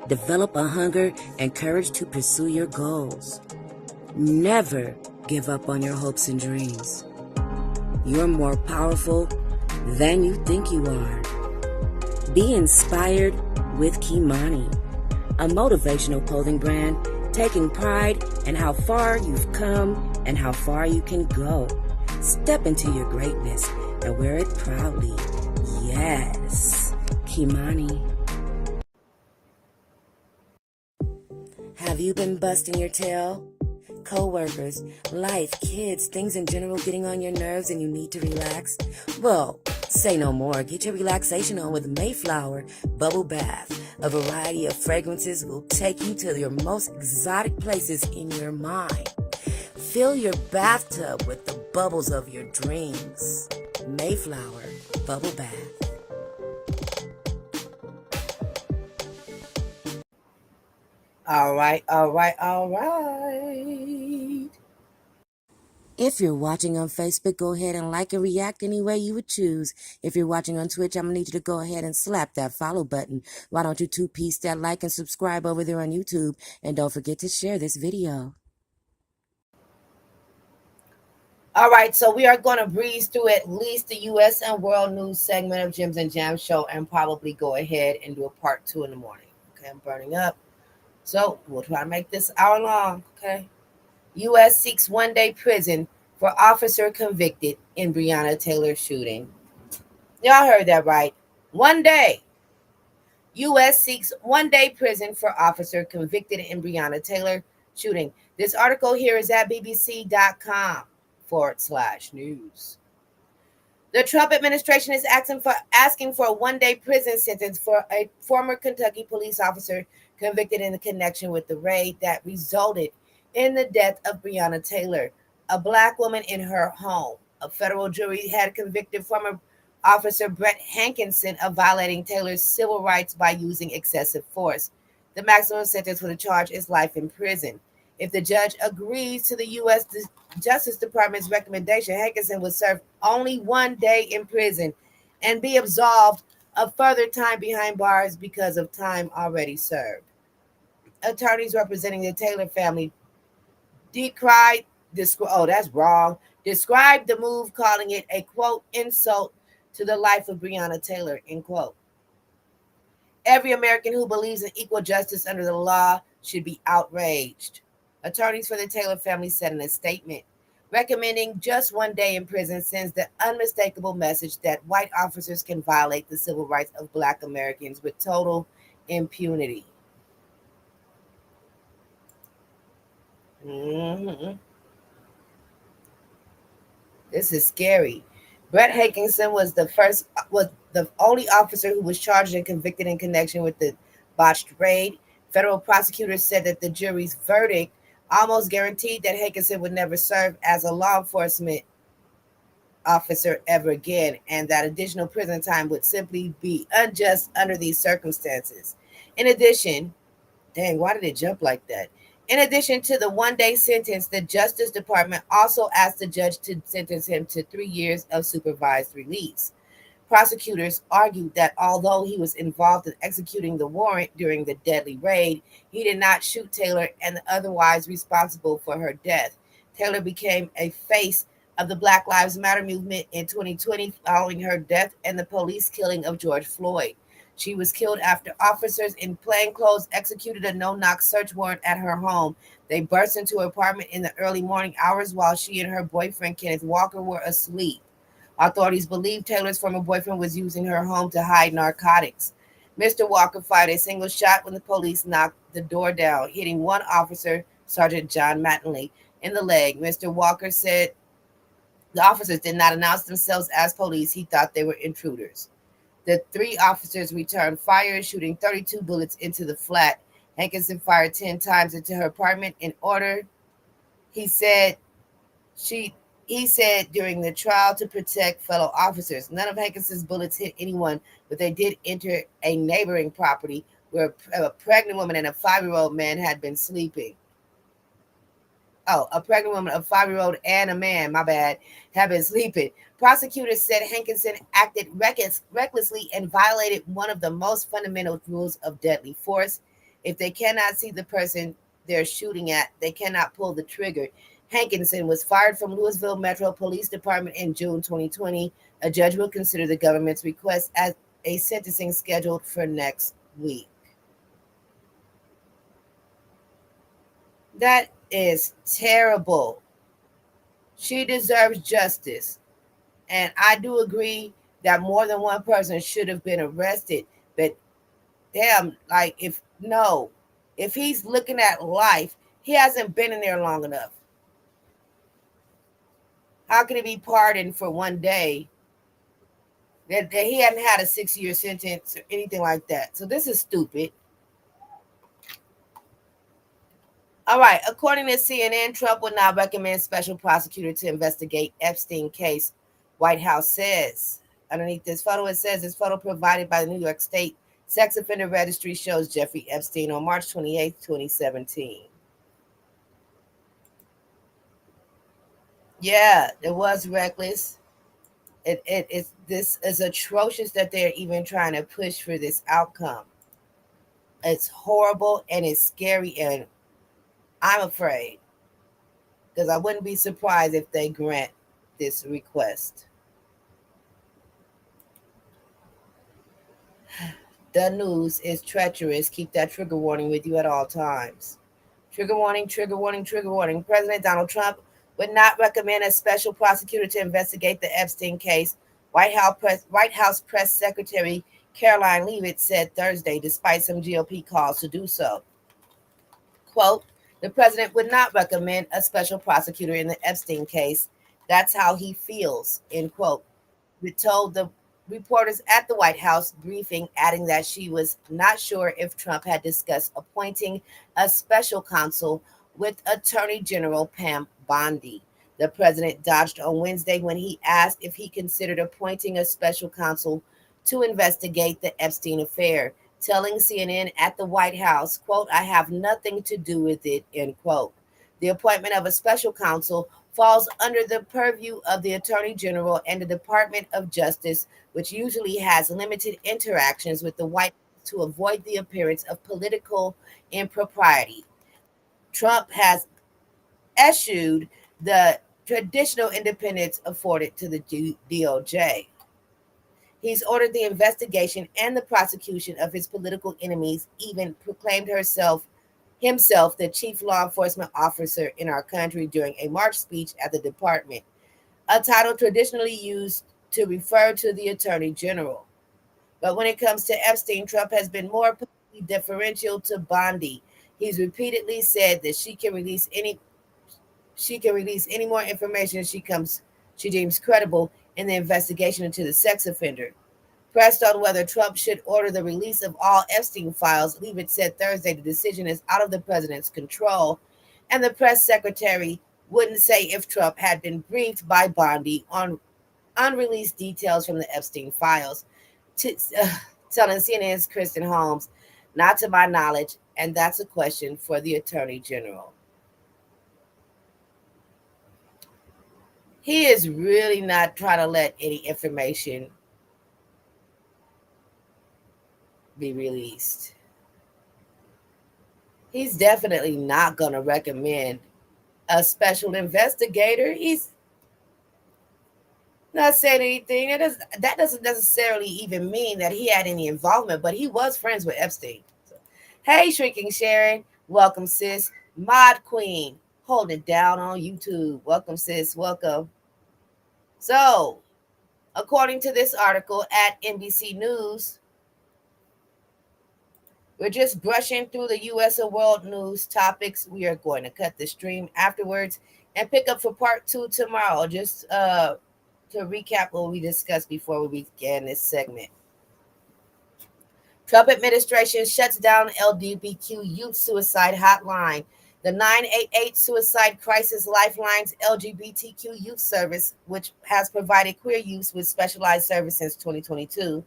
[SPEAKER 3] Develop a hunger and courage to pursue your goals. Never give up on your hopes and dreams. You're more powerful than you think you are. Be inspired with Kimani, a motivational clothing brand taking pride in how far you've come and how far you can go. Step into your greatness and wear it proudly. Yes, Kimani. Have you been busting your tail? Co-workers, life, kids, things in general getting on your nerves and you need to relax? Well, say no more. Get your relaxation on with Mayflower Bubble Bath. A variety of fragrances will take you to your most exotic places in your mind. Fill your bathtub with the bubbles of your dreams. Mayflower Bubble Bath.
[SPEAKER 1] All right, all right, all right.
[SPEAKER 3] If you're watching on Facebook, go ahead and like and react any way you would choose. If you're watching on Twitch, I'm going to need you to go ahead and slap that follow button. Why don't you two-piece that like and subscribe over there on YouTube? And don't forget to share this video.
[SPEAKER 1] All right, so we are going to breeze through at least the U.S. and world news segment of Jims and Jam Show and probably go ahead and do a part 2 in the morning. Okay, I'm burning up. So we'll try to make this hour long, okay? U.S. seeks one-day prison for officer convicted in Breonna Taylor shooting. Y'all heard that right. 1 day. U.S. seeks 1-day prison for officer convicted in Breonna Taylor shooting. This article here is at bbc.com/news. The Trump administration is asking for a 1-day prison sentence for a former Kentucky police officer convicted in connection with the raid that resulted in the death of Breonna Taylor, a Black woman in her home. A federal jury had convicted former Officer Brett Hankinson of violating Taylor's civil rights by using excessive force. The maximum sentence for the charge is life in prison. If the judge agrees to the U.S. Justice Department's recommendation, Hankinson would serve only 1 day in prison and be absolved of further time behind bars because of time already served. Attorneys representing the Taylor family described the move, calling it a, quote, insult to the life of Breonna Taylor, end quote. Every American who believes in equal justice under the law should be outraged. Attorneys for the Taylor family said in a statement, recommending just 1 day in prison sends the unmistakable message that white officers can violate the civil rights of Black Americans with total impunity. This is scary. Brett Hankinson was the only officer who was charged and convicted in connection with the botched raid. Federal prosecutors said that the jury's verdict almost guaranteed that Hankinson would never serve as a law enforcement officer ever again, and that additional prison time would simply be unjust under these circumstances. In addition, dang, why did it jump like that? In addition to the 1 day sentence, the Justice Department also asked the judge to sentence him to 3 years of supervised release. Prosecutors argued that although he was involved in executing the warrant during the deadly raid, he did not shoot Taylor and otherwise responsible for her death. Taylor became a face of the Black Lives Matter movement in 2020 following her death and the police killing of George Floyd. She was killed after officers in plainclothes executed a no-knock search warrant at her home. They burst into her apartment in the early morning hours while she and her boyfriend, Kenneth Walker, were asleep. Authorities believe Taylor's former boyfriend was using her home to hide narcotics. Mr. Walker fired a single shot when the police knocked the door down, hitting one officer, Sergeant John Mattingly, in the leg. Mr. Walker said the officers did not announce themselves as police. He thought they were intruders. The three officers returned fire, shooting 32 bullets into the flat. Hankinson fired 10 times into her apartment in order, he said, she he said during the trial, to protect fellow officers. None of Hankinson's bullets hit anyone, but they did enter a neighboring property where a pregnant woman and a 5-year-old man had been sleeping. Oh, a pregnant woman, a 5-year-old, and a man, my bad, have been sleeping. Prosecutors said Hankinson acted recklessly and violated one of the most fundamental rules of deadly force. If they cannot see the person they're shooting at, they cannot pull the trigger. Hankinson was fired from Louisville Metro Police Department in June 2020. A judge will consider the government's request as a sentencing scheduled for next week. That is terrible. She deserves justice. And I do agree that more than one person should have been arrested. But damn, like, if he's looking at life, he hasn't been in there long enough. How can he be pardoned for one day? That he hadn't had a 6-year sentence or anything like that. So this is stupid. All right. According to CNN, Trump would not recommend special prosecutor to investigate Epstein case. White House says. Underneath this photo, it says this photo provided by the New York State Sex Offender Registry shows Jeffrey Epstein on March 28, 2017. Yeah, it was reckless. This is atrocious that they're even trying to push for this outcome. It's horrible and it's scary, and I'm afraid because I wouldn't be surprised if they grant this request. The news is treacherous. Keep that trigger warning with you at all times. Trigger warning, trigger warning, trigger warning. President Donald Trump would not recommend a special prosecutor to investigate the Epstein case. White House Press Secretary Caroline Leavitt said Thursday, despite some GOP calls to do so. Quote, the president would not recommend a special prosecutor in the Epstein case. That's how he feels, end quote. We told the reporters at the White House briefing, adding that she was not sure if Trump had discussed appointing a special counsel with Attorney General Pam Bondi. The president dodged on Wednesday when he asked if he considered appointing a special counsel to investigate the Epstein affair, telling CNN at the White House, quote, I have nothing to do with it, end quote. The appointment of a special counsel falls under the purview of the Attorney General and the Department of Justice, which usually has limited interactions with the White House to avoid the appearance of political impropriety. Trump has eschewed the traditional independence afforded to the DOJ. He's ordered the investigation and the prosecution of his political enemies, even proclaimed himself the chief law enforcement officer in our country during a March speech at the department, a title traditionally used to refer to the attorney general. But when it comes to Epstein, Trump has been more deferential to Bondi. He's repeatedly said that she can release any more information she deems credible in the investigation into the sex offender. Pressed on whether Trump should order the release of all Epstein files, Leavitt said Thursday the decision is out of the president's control, and the press secretary wouldn't say if Trump had been briefed by Bondi on unreleased details from the Epstein files. Telling CNN's Kristen Holmes, not to my knowledge, and that's a question for the attorney general. He is really not trying to let any information be released. He's definitely not going to recommend a special investigator. He's not saying anything. That doesn't necessarily even mean that he had any involvement, but he was friends with Epstein. So, hey, Shrinking Sharon. Welcome, sis. Mod Queen. Hold it down on YouTube. Welcome, sis. Welcome. So, according to this article at NBC News, we're just brushing through the U.S. and world news topics. We are going to cut the stream afterwards and pick up for part 2 tomorrow. Just to recap what we discussed before we began this segment. Trump administration shuts down LGBTQ youth suicide hotline. The 988 Suicide Crisis Lifeline's LGBTQ youth service, which has provided queer youth with specialized service since 2022,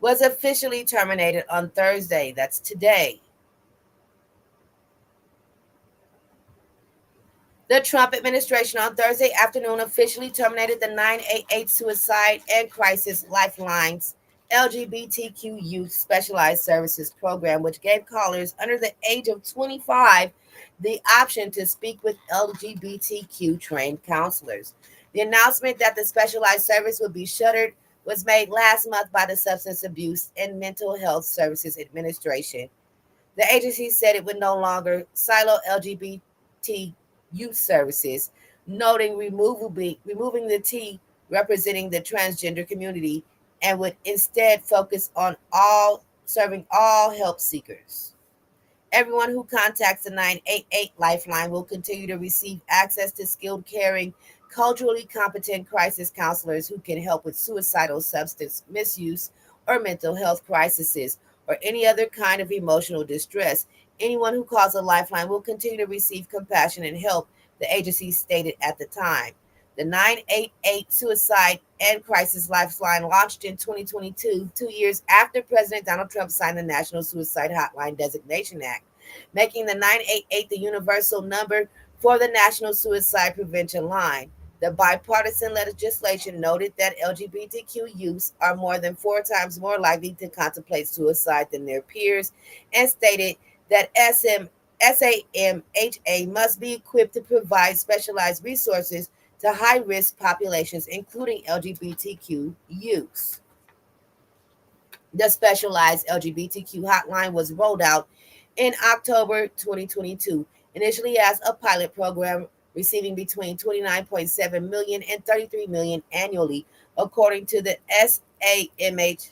[SPEAKER 1] was officially terminated on Thursday. That's today. The Trump administration on Thursday afternoon officially terminated the 988 Suicide and Crisis Lifelines LGBTQ Youth Specialized Services Program, which gave callers under the age of 25 the option to speak with LGBTQ trained counselors. The announcement that the specialized service would be shuttered was made last month by the Substance Abuse and Mental Health Services Administration. The agency said it would no longer silo LGBT youth services, noting removing the T representing the transgender community and would instead focus on serving all help seekers. Everyone who contacts the 988 Lifeline will continue to receive access to skilled, caring, culturally competent crisis counselors who can help with suicidal substance misuse or mental health crises or any other kind of emotional distress. Anyone who calls a Lifeline will continue to receive compassion and help, the agency stated at the time. The 988 Suicide and Crisis Lifeline launched in 2022, 2 years after President Donald Trump signed the National Suicide Hotline Designation Act, making the 988 the universal number for the National Suicide Prevention Line. The bipartisan legislation noted that LGBTQ youths are more than 4 times more likely to contemplate suicide than their peers and stated that SAMHA must be equipped to provide specialized resources to high-risk populations, including LGBTQ youths. The specialized LGBTQ hotline was rolled out in October 2022, initially as a pilot program receiving between 29.7 million and 33 million annually, according to the SAMHSA,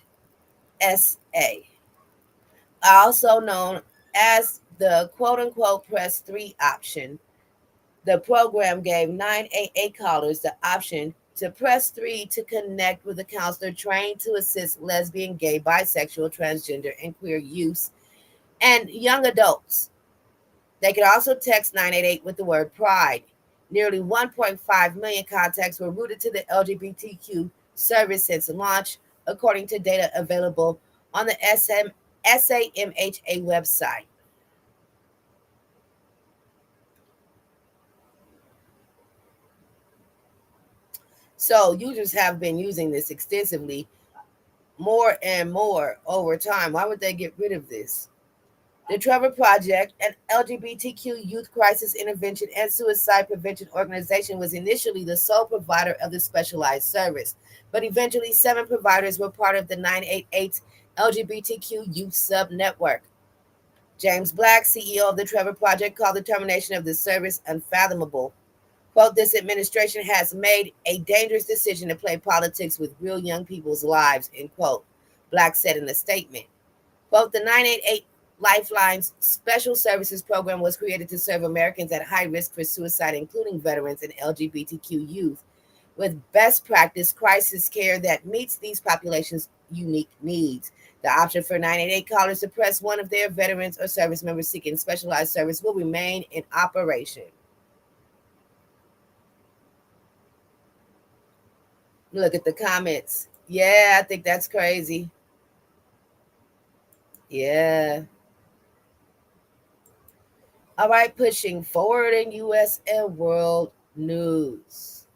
[SPEAKER 1] also known as the quote-unquote Press 3 option. The program gave 988 callers the option to press 3 to connect with a counselor trained to assist lesbian, gay, bisexual, transgender, and queer youths and young adults. They could also text 988 with the word pride. Nearly 1.5 million contacts were routed to the LGBTQ service since launch, according to data available on the SAMHA website. So users have been using this extensively, more and more over time. Why would they get rid of this? The Trevor Project, an LGBTQ youth crisis intervention and suicide prevention organization, was initially the sole provider of the specialized service, but eventually 7 providers were part of the 988 LGBTQ youth sub network. James Black, CEO of the Trevor Project, called the termination of the service unfathomable. Quote, this administration has made a dangerous decision to play politics with real young people's lives, end quote, Black said in a statement. Quote, the 988 Lifeline's Special Services Program was created to serve Americans at high risk for suicide, including veterans and LGBTQ youth, with best practice crisis care that meets these populations' unique needs. The option for 988 callers to press one of their veterans or service members seeking specialized service will remain in operation. Look at the comments. Yeah, I think that's crazy. Yeah. All right, pushing forward in U.S. and world news.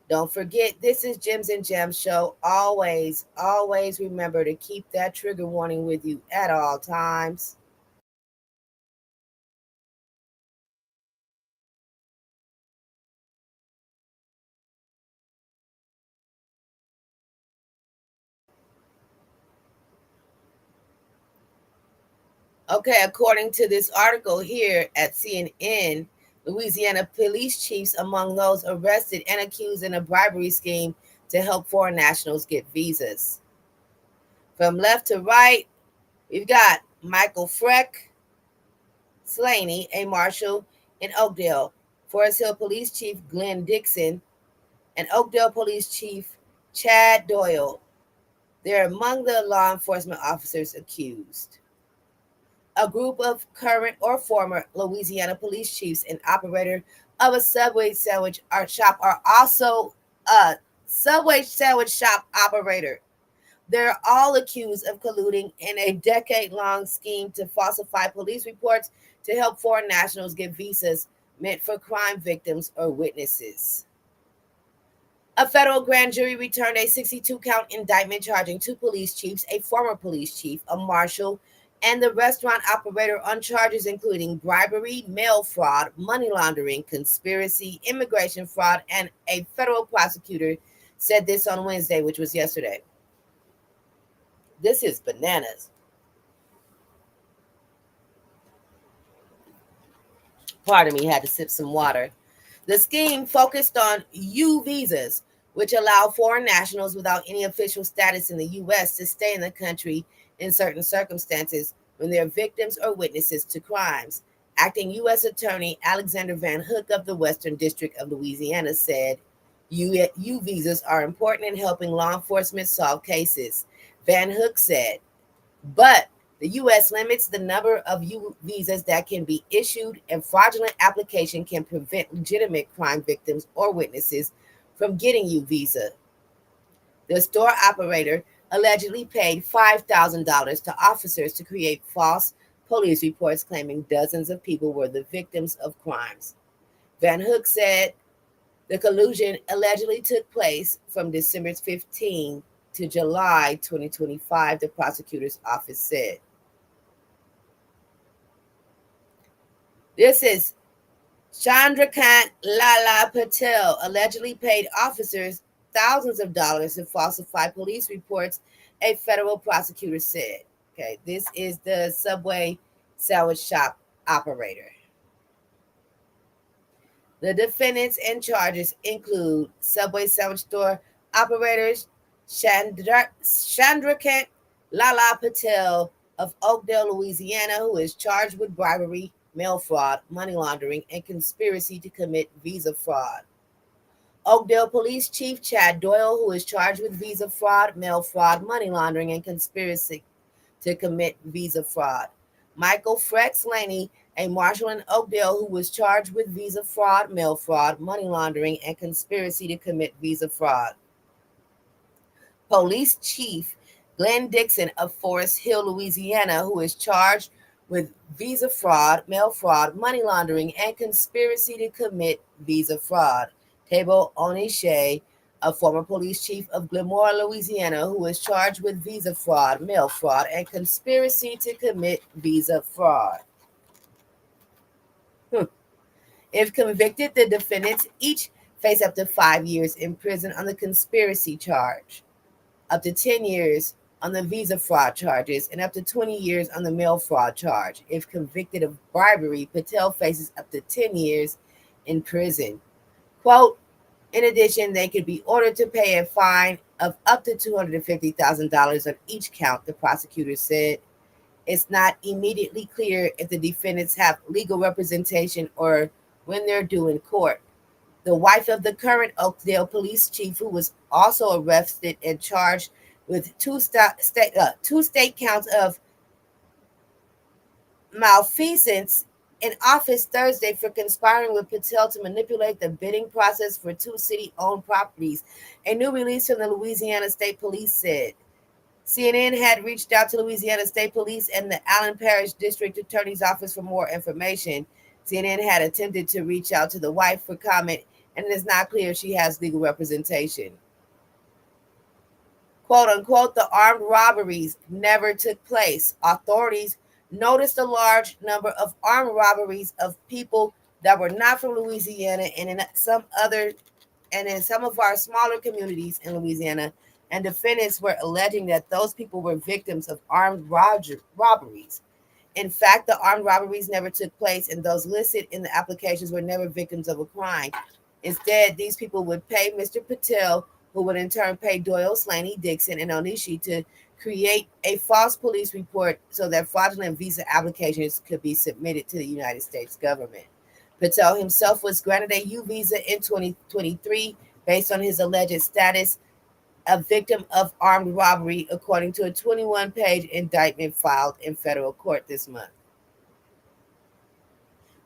[SPEAKER 1] Don't forget, this is Gems and Gems Show. Always, always remember to keep that trigger warning with you at all times. Okay, according to this article here at CNN, Louisiana police chiefs among those arrested and accused in a bribery scheme to help foreign nationals get visas. From left to right, we've got Michael Freck Slaney, a marshal in Oakdale, Forest Hill Police Chief Glenn Dixon, and Oakdale Police Chief Chad Doyle. They're among the law enforcement officers accused. A group of current or former Louisiana police chiefs and operator of a Subway sandwich shop are also a Subway sandwich shop operator. They're all accused of colluding in a decade-long scheme to falsify police reports to help foreign nationals get visas meant for crime victims or witnesses. A federal grand jury returned a 62-count indictment charging two police chiefs, a former police chief, a marshal, and the restaurant operator on charges including bribery, mail fraud, money laundering, conspiracy, immigration fraud, and a federal prosecutor said this on Wednesday, which was yesterday. This is bananas. Pardon me, had to sip some water. The scheme focused on U visas, which allow foreign nationals without any official status in the U.S. to stay in the country in certain circumstances when they're victims or witnesses to crimes. Acting U.S. Attorney Alexander Van Hook of the Western District of Louisiana said U visas are important in helping law enforcement solve cases. Van Hook said, but the U.S. limits the number of U visas that can be issued, and fraudulent application can prevent legitimate crime victims or witnesses from getting U visa. The store operator allegedly paid $5,000 to officers to create false police reports claiming dozens of people were the victims of crimes. Van Hook said the collusion allegedly took place from December 15 to July 2025, the prosecutor's office said. This is Chandrakant Lala Patel allegedly paid officers thousands of dollars to falsify police reports, a federal prosecutor said. Okay, this is the Subway sandwich shop operator. The defendants and charges include Subway sandwich store operators Chandrakant Lala Patel of Oakdale, Louisiana, who is charged with bribery, mail fraud, money laundering, and conspiracy to commit visa fraud. Oakdale Police Chief Chad Doyle, who is charged with visa fraud, mail fraud, money laundering, and conspiracy to commit visa fraud. Michael Frex Laney, a marshal in Oakdale who was charged with visa fraud, mail fraud, money laundering, and conspiracy to commit visa fraud. Police Chief Glenn Dixon of Forest Hill, Louisiana, who is charged with visa fraud, mail fraud, money laundering, and conspiracy to commit visa fraud. Tabo Onishe, a former police chief of Gilmore, Louisiana, who is charged with visa fraud, mail fraud, and conspiracy to commit visa fraud. If convicted, the defendants each face up to 5 years in prison on the conspiracy charge, up to 10 years on the visa fraud charges, and up to 20 years on the mail fraud charge. If convicted of bribery, Patel faces up to 10 years in prison. Quote, in addition, they could be ordered to pay a fine of up to $250,000 on each count, the prosecutor said. It's not immediately clear if the defendants have legal representation or when they're due in court. The wife of the current Oakdale police chief, who was also arrested and charged with two state counts of malfeasance in office Thursday for conspiring with Patel to manipulate the bidding process for two city-owned properties, a new release from the Louisiana State Police said. CNN had reached out to Louisiana State Police and the Allen Parish District Attorney's Office for more information. CNN had attempted to reach out to the wife for comment, and it is not clear if she has legal representation. Quote unquote, the armed robberies never took place. Authorities noticed a large number of armed robberies of people that were not from Louisiana and in some of our smaller communities in Louisiana, and defendants were alleging that those people were victims of armed robberies. In fact, the armed robberies never took place, and those listed in the applications were never victims of a crime. Instead, these people would pay Mr. Patel, who would in turn pay Doyle, Slaney, Dixon, and Onishi to create a false police report so that fraudulent visa applications could be submitted to the United States government. Patel himself was granted a U visa in 2023 based on his alleged status a victim of armed robbery, according to a 21-page indictment filed in federal court this month.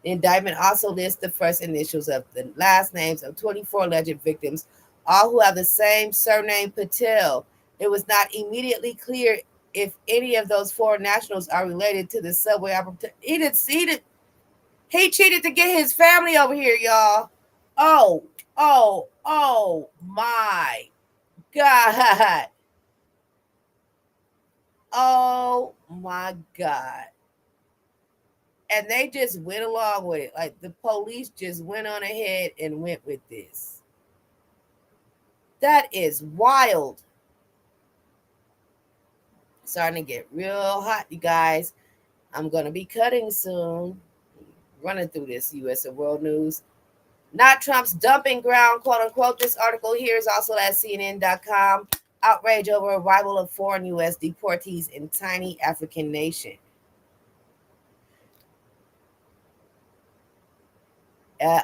[SPEAKER 1] The indictment also lists the first initials of the last names of 24 alleged victims, all who have the same surname Patel. It was not immediately clear if any of those foreign nationals are related to the subway operator. He cheated to get his family over here, y'all. Oh my God. Oh my God. And they just went along with it. Like the police just went on ahead and went with this. That is wild. Starting to get real hot, you guys. I'm going to be cutting soon. Running through this U.S. and world news. Not Trump's dumping ground, quote unquote. This article here is also at CNN.com. Outrage over arrival of foreign U.S. deportees in tiny African nation.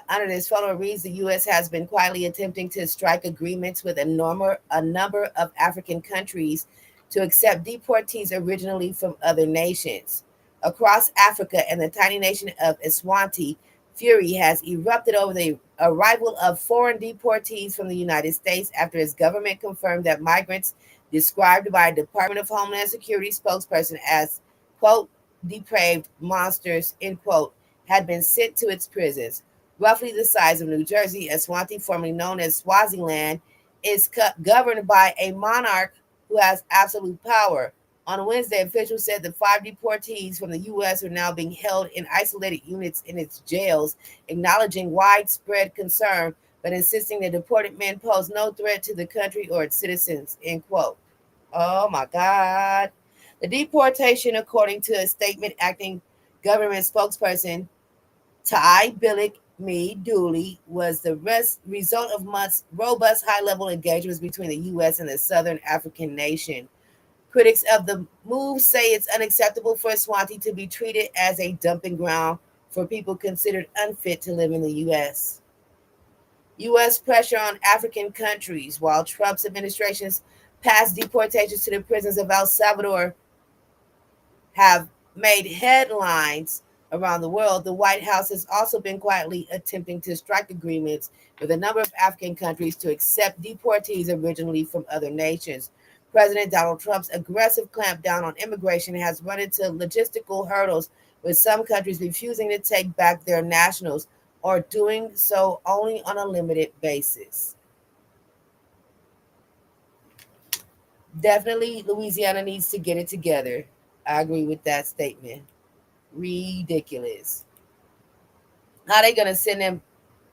[SPEAKER 1] Under this photo reads, the U.S. has been quietly attempting to strike agreements with a number of African countries to accept deportees originally from other nations. Across Africa and the tiny nation of Eswatini, fury has erupted over the arrival of foreign deportees from the United States after its government confirmed that migrants described by a Department of Homeland Security spokesperson as, quote, depraved monsters, end quote, had been sent to its prisons. Roughly the size of New Jersey, Eswatini, formerly known as Swaziland, is governed by a monarch who has absolute power. On Wednesday, officials said the 5 deportees from the U.S. are now being held in isolated units in its jails, acknowledging widespread concern, but insisting the deported men pose no threat to the country or its citizens, end quote. Oh my God. The deportation, according to a statement, acting government spokesperson Ty Billick Me Dooley, was the result of months robust high-level engagements between the U.S. and the Southern African nation. Critics of the move say it's unacceptable for Eswatini to be treated as a dumping ground for people considered unfit to live in the U.S. U.S. pressure on African countries. While Trump's administration's past deportations to the prisons of El Salvador have made headlines around the world, the White House has also been quietly attempting to strike agreements with a number of African countries to accept deportees originally from other nations. President Donald Trump's aggressive clampdown on immigration has run into logistical hurdles, with some countries refusing to take back their nationals or doing so only on a limited basis. Definitely, Louisiana needs to get it together. I agree with that statement. Ridiculous. How are they going to send them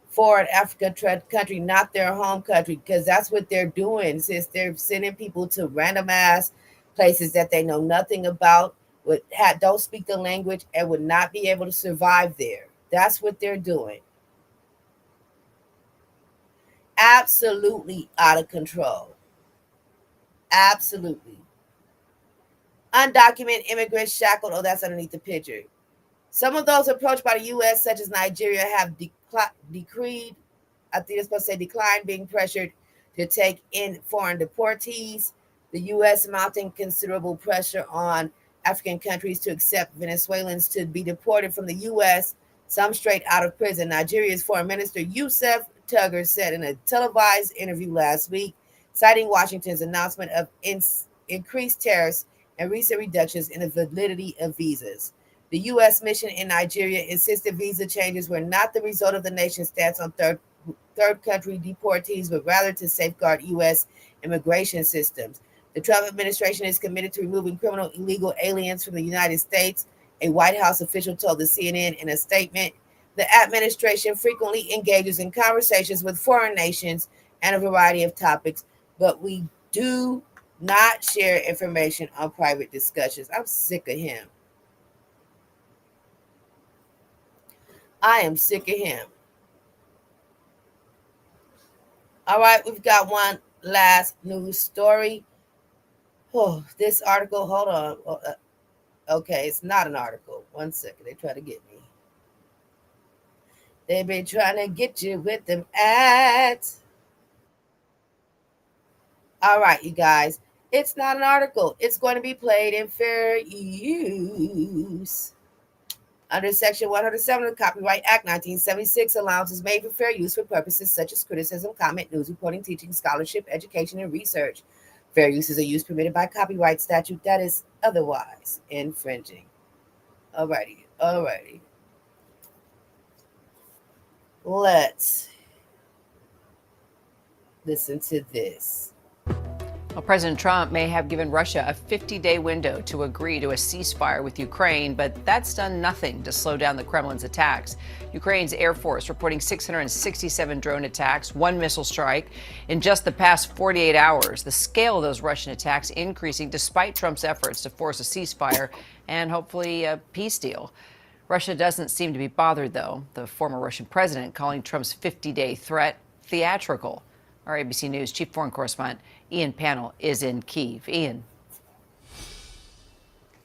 [SPEAKER 1] foreign African country, not their home country? Because that's what they're doing, since they're sending people to random ass places that they know nothing about, don't speak the language, and would not be able to survive there. That's what they're doing. Absolutely out of control. Absolutely. Undocumented immigrants shackled. Oh, that's underneath the picture. Some of those approached by the U.S., such as Nigeria, have decreed, I think it's supposed to say decline, being pressured to take in foreign deportees. The U.S. mounting considerable pressure on African countries to accept Venezuelans to be deported from the U.S., some straight out of prison. Nigeria's Foreign Minister Yusuf Tuggar said in a televised interview last week, citing Washington's announcement of increased tariffs and recent reductions in the validity of visas. The U.S. mission in Nigeria insisted visa changes were not the result of the nation's stance on third country deportees, but rather to safeguard U.S. immigration systems. The Trump administration is committed to removing criminal illegal aliens from the United States, a White House official told the CNN in a statement. The administration frequently engages in conversations with foreign nations and a variety of topics, but we do not share information on private discussions. I'm sick of him. I am sick of him. All right, we've got one last news story. Oh, this article, hold on. Okay, it's not an article. 1 second. They try to get me. They been trying to get you with them ads. All right, you guys. It's not an article. It's going to be played in fair use. Under Section 107 of the Copyright Act 1976, allowance is made for fair use for purposes such as criticism, comment, news reporting, teaching, scholarship, education, and research. Fair use is a use permitted by copyright statute that is otherwise infringing. Alrighty. Let's listen to this.
[SPEAKER 7] Well, President Trump may have given Russia a 50-day window to agree to a ceasefire with Ukraine, but that's done nothing to slow down the Kremlin's attacks. Ukraine's Air Force reporting 667 drone attacks, 1 missile strike in just the past 48 hours. The scale of those Russian attacks increasing despite Trump's efforts to force a ceasefire and hopefully a peace deal. Russia doesn't seem to be bothered, though, the former Russian president calling Trump's 50-day threat theatrical. Our ABC News chief foreign correspondent Ian Pannell is in Kyiv. Ian.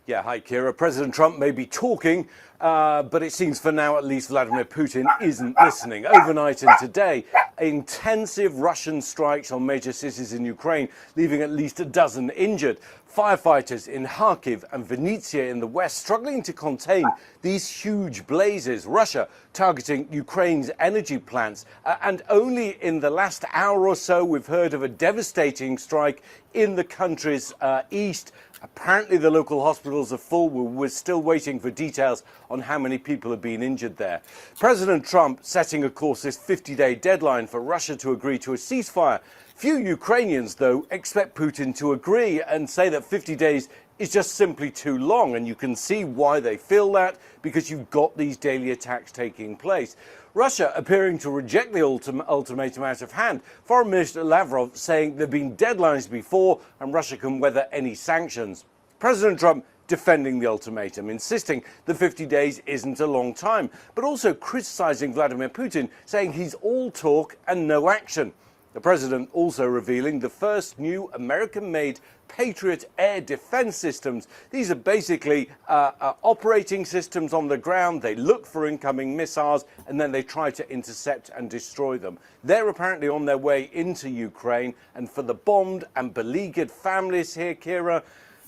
[SPEAKER 8] Yeah, hi, Kira. President Trump may be talking, but it seems for now, at least, Vladimir Putin isn't listening. Overnight and today, intensive Russian strikes on major cities in Ukraine, leaving at least a dozen injured. Firefighters in Kharkiv and Vinnytsia in the west struggling to contain these huge blazes. Russia targeting Ukraine's energy plants. And only in the last hour or so, we've heard of a devastating strike in the country's east. Apparently the local hospitals are full. We're still waiting for details on how many people have been injured there. President Trump setting, of course, this 50-day deadline for Russia to agree to a ceasefire. Few Ukrainians, though, expect Putin to agree and say that 50 days is just simply too long. And you can see why they feel that, because you've got these daily attacks taking place. Russia appearing to reject the ultimatum out of hand. Foreign Minister Lavrov saying there have been deadlines before and Russia can weather any sanctions. President Trump defending the ultimatum, insisting that 50 days isn't a long time, but also criticizing Vladimir Putin, saying he's all talk and no action. The president also revealing the first new American-made Patriot air defense systems. These are basically operating systems on the ground. They look for incoming missiles and then they try to intercept and destroy them. They're apparently on their way into Ukraine. And for the bombed and beleaguered families here, Kira,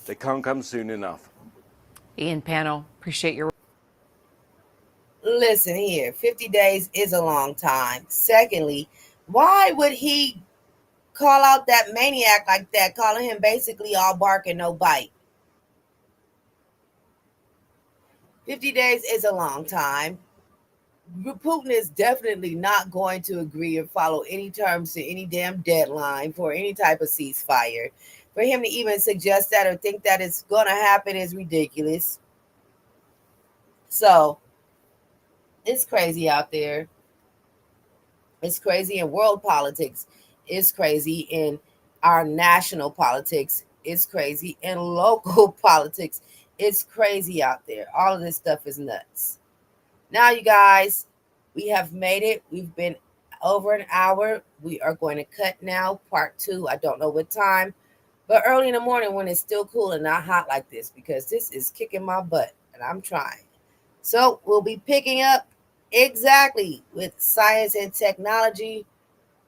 [SPEAKER 8] they can't come soon enough.
[SPEAKER 7] Ian Pannell, appreciate your...
[SPEAKER 1] Listen here, 50 days is a long time. Secondly, why would he call out that maniac like that, calling him basically all bark and no bite? 50 days is a long time. Putin is definitely not going to agree or follow any terms to any damn deadline for any type of ceasefire. For him to even suggest that or think that it's going to happen is ridiculous. So, it's crazy out there. It's crazy in world politics. It's crazy in our national politics. It's crazy in local politics. It's crazy out there. All of this stuff is nuts. Now, you guys, we have made it. We've been over an hour. We are going to cut now, part 2. I don't know what time, but early in the morning when it's still cool and not hot like this, because this is kicking my butt and I'm trying. So we'll be picking up exactly with science and technology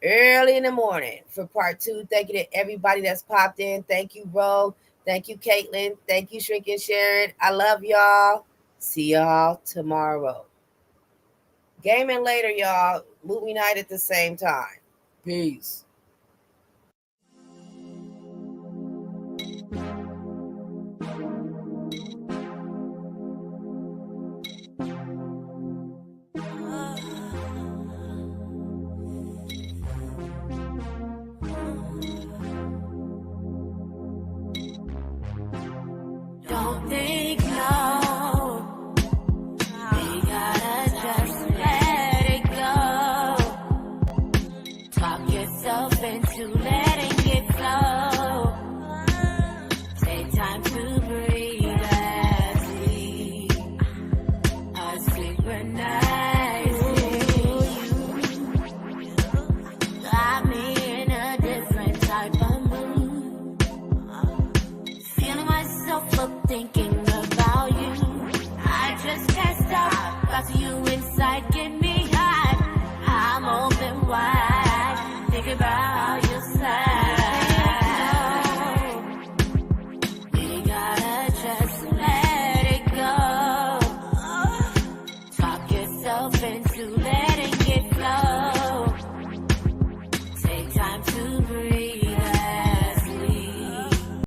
[SPEAKER 1] early in the morning for part 2. Thank you to everybody that's popped in. Thank you, Ro. Thank you, Caitlin. Thank you, Shrink and Sharon. I love y'all. See y'all tomorrow. Gaming later, y'all. Movie night at the same time. Peace.
[SPEAKER 10] Don't think no. We gotta just let it go. Talk yourself into letting it flow. Take time to breathe as we are synchronized. yourself into letting it flow.